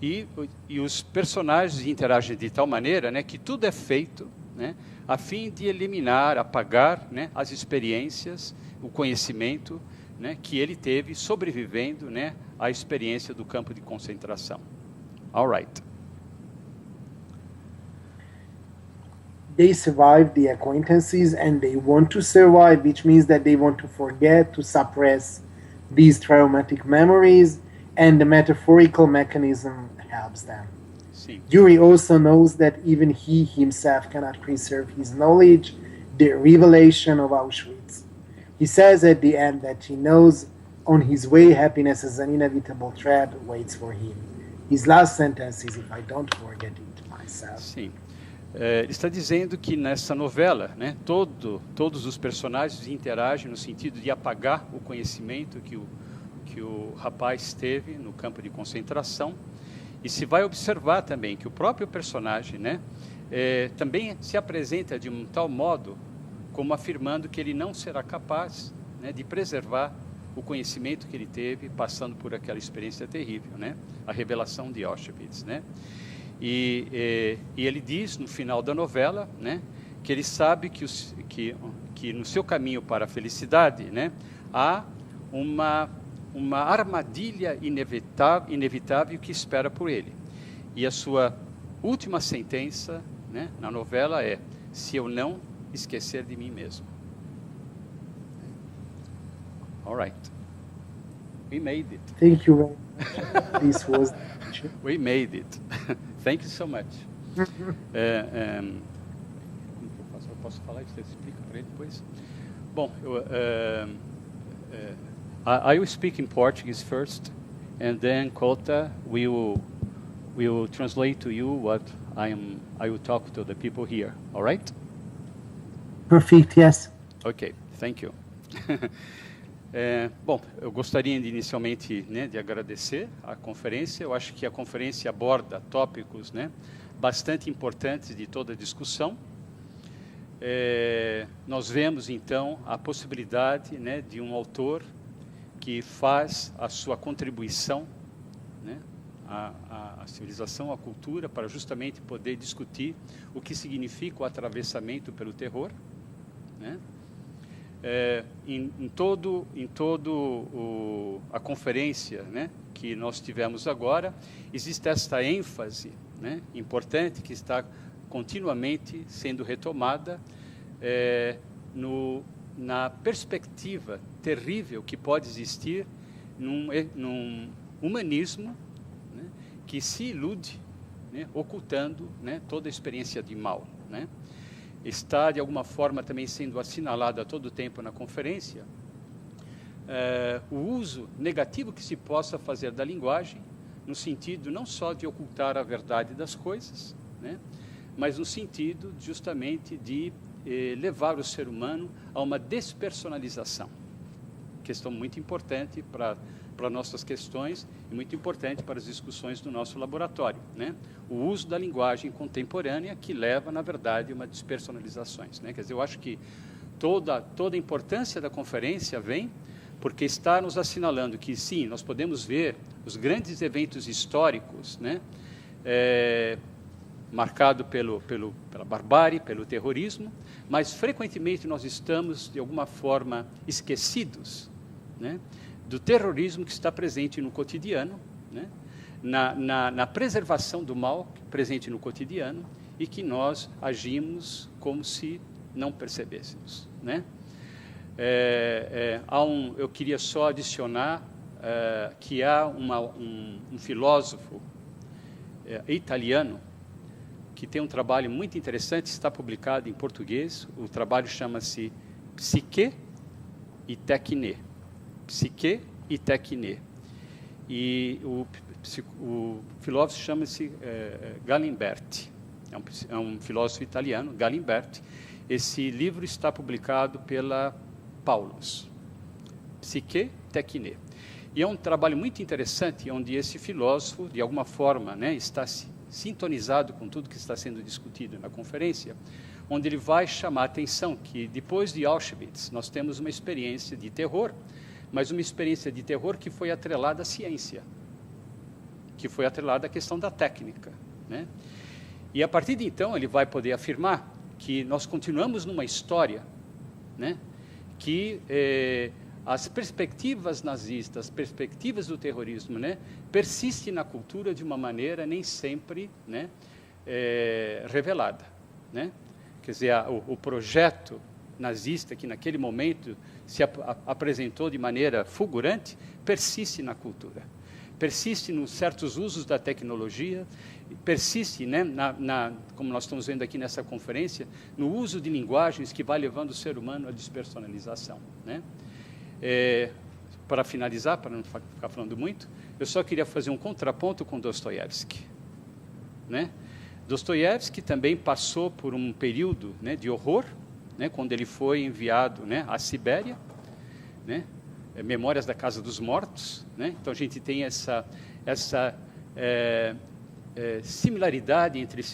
E os personagens interagem de tal maneira, né, que tudo é feito, né, a fim de eliminar, apagar, né, as experiências, o conhecimento, né, que ele teve sobrevivendo, né, à experiência do campo de concentração. All right. They survive the acquaintances and they want to survive, which means that they want to forget, to suppress these traumatic memories, and the metaphorical mechanism helps them. Sim. Yuri also knows that even he himself cannot preserve his knowledge, the revelation of Auschwitz. He says at the end that he knows on his way happiness as an inevitable trap waits for him. His last sentence is, if I don't forget it myself. Sim. Ele está dizendo que nessa novela, né, todos os personagens interagem no sentido de apagar o conhecimento que o rapaz teve no campo de concentração. E se vai observar também que o próprio personagem, né, também se apresenta de um tal modo como afirmando que ele não será capaz, né, de preservar o conhecimento que ele teve passando por aquela experiência terrível, né, a revelação de Auschwitz, né. E ele diz no final da novela, né, que ele sabe que no seu caminho para a felicidade, né, há uma armadilha inevitável que espera por ele. E a sua última sentença, né, na novela é: se eu não esquecer de mim mesmo. All right. We made it. Thank you very much. This was... We made it. Thank you so much. Como que eu faço? Eu posso falar e você explica para ele depois? Bom, I will speak in Portuguese first, and then Kota will translate to you what I will talk to the people here. All right? Perfect, yes. Okay, thank you. Bom, eu gostaria inicialmente, né, de agradecer a conferência. Eu acho que a conferência aborda tópicos, né, bastante importantes de toda a discussão. Nós vemos, então, a possibilidade, né, de um autor que faz a sua contribuição, né, à civilização, à cultura, para justamente poder discutir o que significa o atravessamento pelo terror, né? Em todo a conferência, né, que nós tivemos agora, existe esta ênfase, né, importante que está continuamente sendo retomada na perspectiva terrível que pode existir num humanismo, né, que se ilude, né, ocultando, né, toda a experiência de mal, né. Está, de alguma forma, também sendo assinalado a todo tempo na conferência o uso negativo que se possa fazer da linguagem, no sentido não só de ocultar a verdade das coisas, né, mas no sentido justamente de levar o ser humano a uma despersonalização. Questão muito importante para nossas questões e muito importante para as discussões do nosso laboratório, né? O uso da linguagem contemporânea que leva, na verdade, a uma despersonalizações, né? Quer dizer, eu acho que toda a importância da conferência vem porque está nos assinalando que, sim, nós podemos ver os grandes eventos históricos, né, marcado pela barbárie, pelo terrorismo, mas frequentemente nós estamos, de alguma forma, esquecidos, né, do terrorismo que está presente no cotidiano, né, na preservação do mal presente no cotidiano e que nós agimos como se não percebêssemos, né? Eu queria só adicionar que há um filósofo italiano que tem um trabalho muito interessante, está publicado em português. O trabalho chama-se Psique e Techne. Psique e Techne. E o filósofo chama-se Galimberti. É um filósofo italiano, Galimberti. Esse livro está publicado pela Paulus. Psique, Techne. E é um trabalho muito interessante, onde esse filósofo, de alguma forma, né, está sintonizado com tudo que está sendo discutido na conferência, onde ele vai chamar a atenção que, depois de Auschwitz, nós temos uma experiência de terror, mas uma experiência de terror que foi atrelada à ciência, que foi atrelada à questão da técnica, né? E, a partir de então, ele vai poder afirmar que nós continuamos numa história, né, que as perspectivas nazistas, as perspectivas do terrorismo, né, persistem na cultura de uma maneira nem sempre, né, revelada, né? Quer dizer, o projeto nazista, que naquele momento se apresentou de maneira fulgurante, persiste na cultura, persiste nos certos usos da tecnologia, persiste, né, como nós estamos vendo aqui nessa conferência, no uso de linguagens que vai levando o ser humano à despersonalização, né? Para finalizar, para não ficar falando muito, eu só queria fazer um contraponto com Dostoiévski, né? Dostoiévski também passou por um período, né, de horror, né, quando ele foi enviado, né, à Sibéria, né, Memórias da Casa dos Mortos, né? Então a gente tem essa similaridade entre o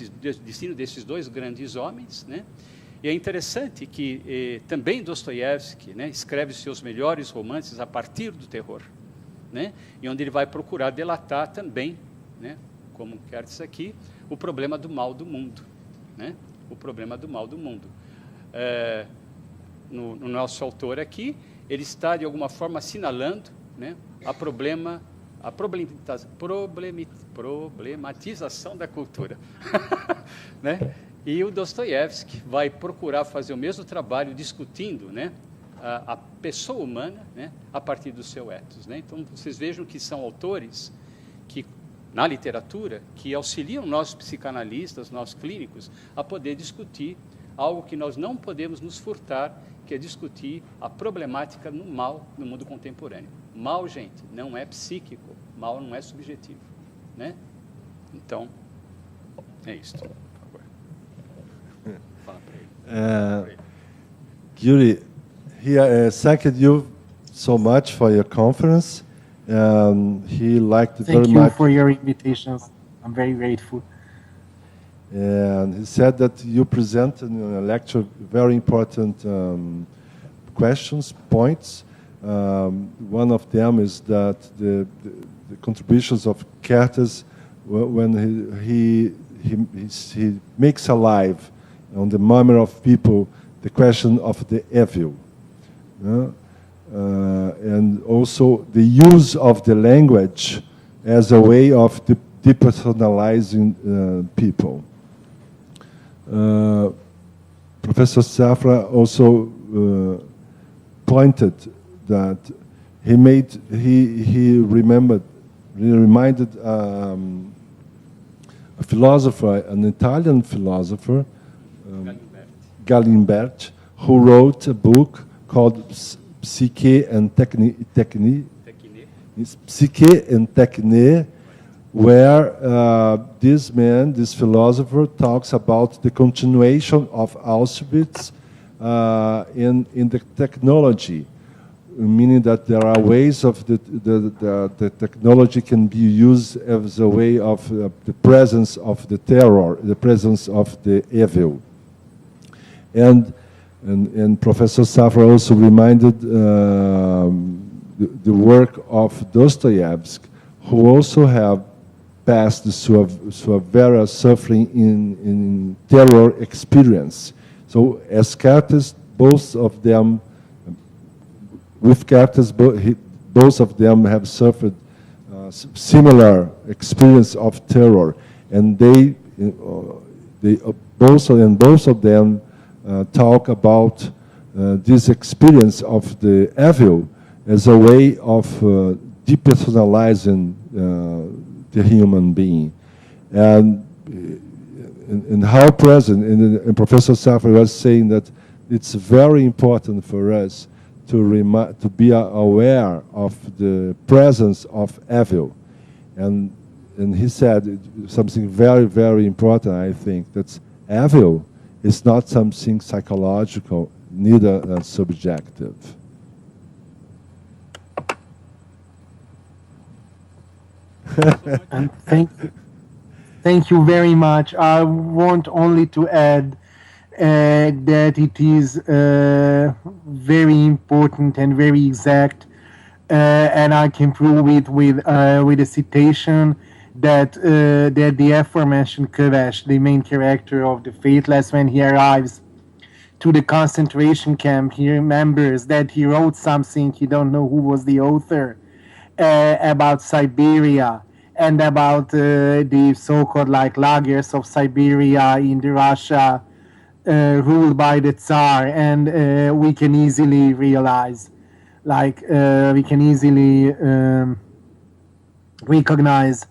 destino desses dois grandes homens, né? E é interessante que também Dostoiévski, né, escreve seus melhores romances a partir do terror, né? E onde ele vai procurar delatar também, né, como Kertz aqui, o problema do mal do mundo, né? O problema do mal do mundo. No nosso autor aqui, ele está de alguma forma assinalando, né, a problematização da cultura, né? E o Dostoiévski vai procurar fazer o mesmo trabalho discutindo, né, a pessoa humana, né, a partir do seu ethos, né? Então vocês vejam que são autores que na literatura que auxiliam nós psicanalistas, nós clínicos, a poder discutir algo que nós não podemos nos furtar, que é discutir a problemática no mal no mundo contemporâneo. Mal, gente, não é psíquico, mal não é subjetivo, né? Então, é isso. Por favor. Fala para ele. Gyuri, thank you so much for your conference. He liked it very much. Thank you for your invitations. I'm very grateful. And he said that you presented in a lecture very important questions, points. One of them is that the contributions of Kertész, when he makes alive on the memory of people the question of the evil. And also the use of the language as a way of depersonalizing people. Professor Safra also pointed that he reminded a philosopher, an Italian philosopher, Galimberti, who wrote a book called Psyche and Techne, where this philosopher, talks about the continuation of Auschwitz in the technology, meaning that there are ways of the technology can be used as a way of the presence of the terror, the presence of the evil. And Professor Safra also reminded the work of Dostoevsky, who also have passed through a very suffering in terror experience. So as Kertész, both of them have suffered similar experience of terror, and both of them talk about this experience of the evil as a way of depersonalizing the human being, and how present. And Professor Safra was saying that it's very important for us to be aware of the presence of evil, and he said something very, very important. I think that evil is not something psychological, neither subjective. And thank you very much. I want only to add that it is very important and very exact, and I can prove it with a citation that the aforementioned Köves, the main character of The Faithless, when he arrives to the concentration camp, he remembers that he wrote something, he don't know who was the author, about Siberia and about the so-called like lagers of Siberia in the Russia ruled by the Tsar, and we can easily realize, like we can easily recognize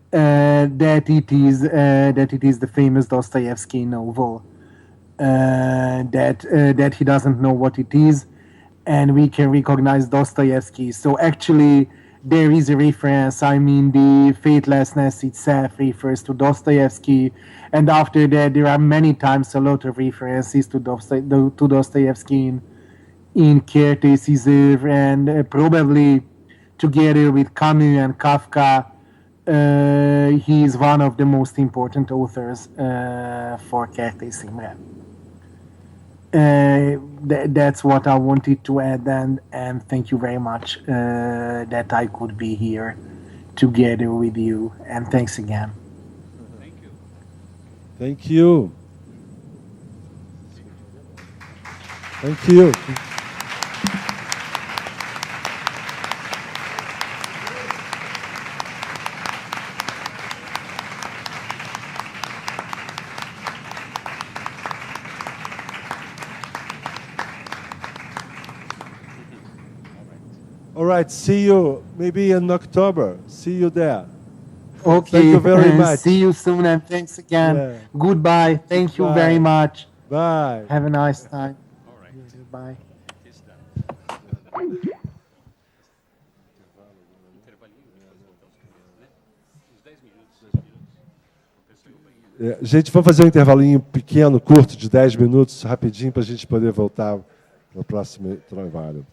that it is the famous Dostoevsky novel. That he doesn't know what it is, and we can recognize Dostoevsky. So actually, there is a reference. I mean, the faithlessness itself refers to Dostoevsky, and after that, there are many times a lot of references to Dostoevsky in Kertész's oeuvre, and probably together with Camus and Kafka, he is one of the most important authors for Kertész Imre. That's what I wanted to add, and thank you very much that I could be here together with you, and thanks again. Thank you. Thank you. Thank you. All right, see you maybe in October. See you there. Okay, Thank you very much. See you soon, and thanks again. Yeah. Goodbye. Thank you very much. Bye. Have a nice time. All right. Bye. It's done. Intervalinho, depois voltar aos caminhos, né? Uns 10 minutos. Gente, vamos fazer um intervalinho pequeno, curto, de 10 minutos, rapidinho, para a gente poder voltar para o próximo trabalho.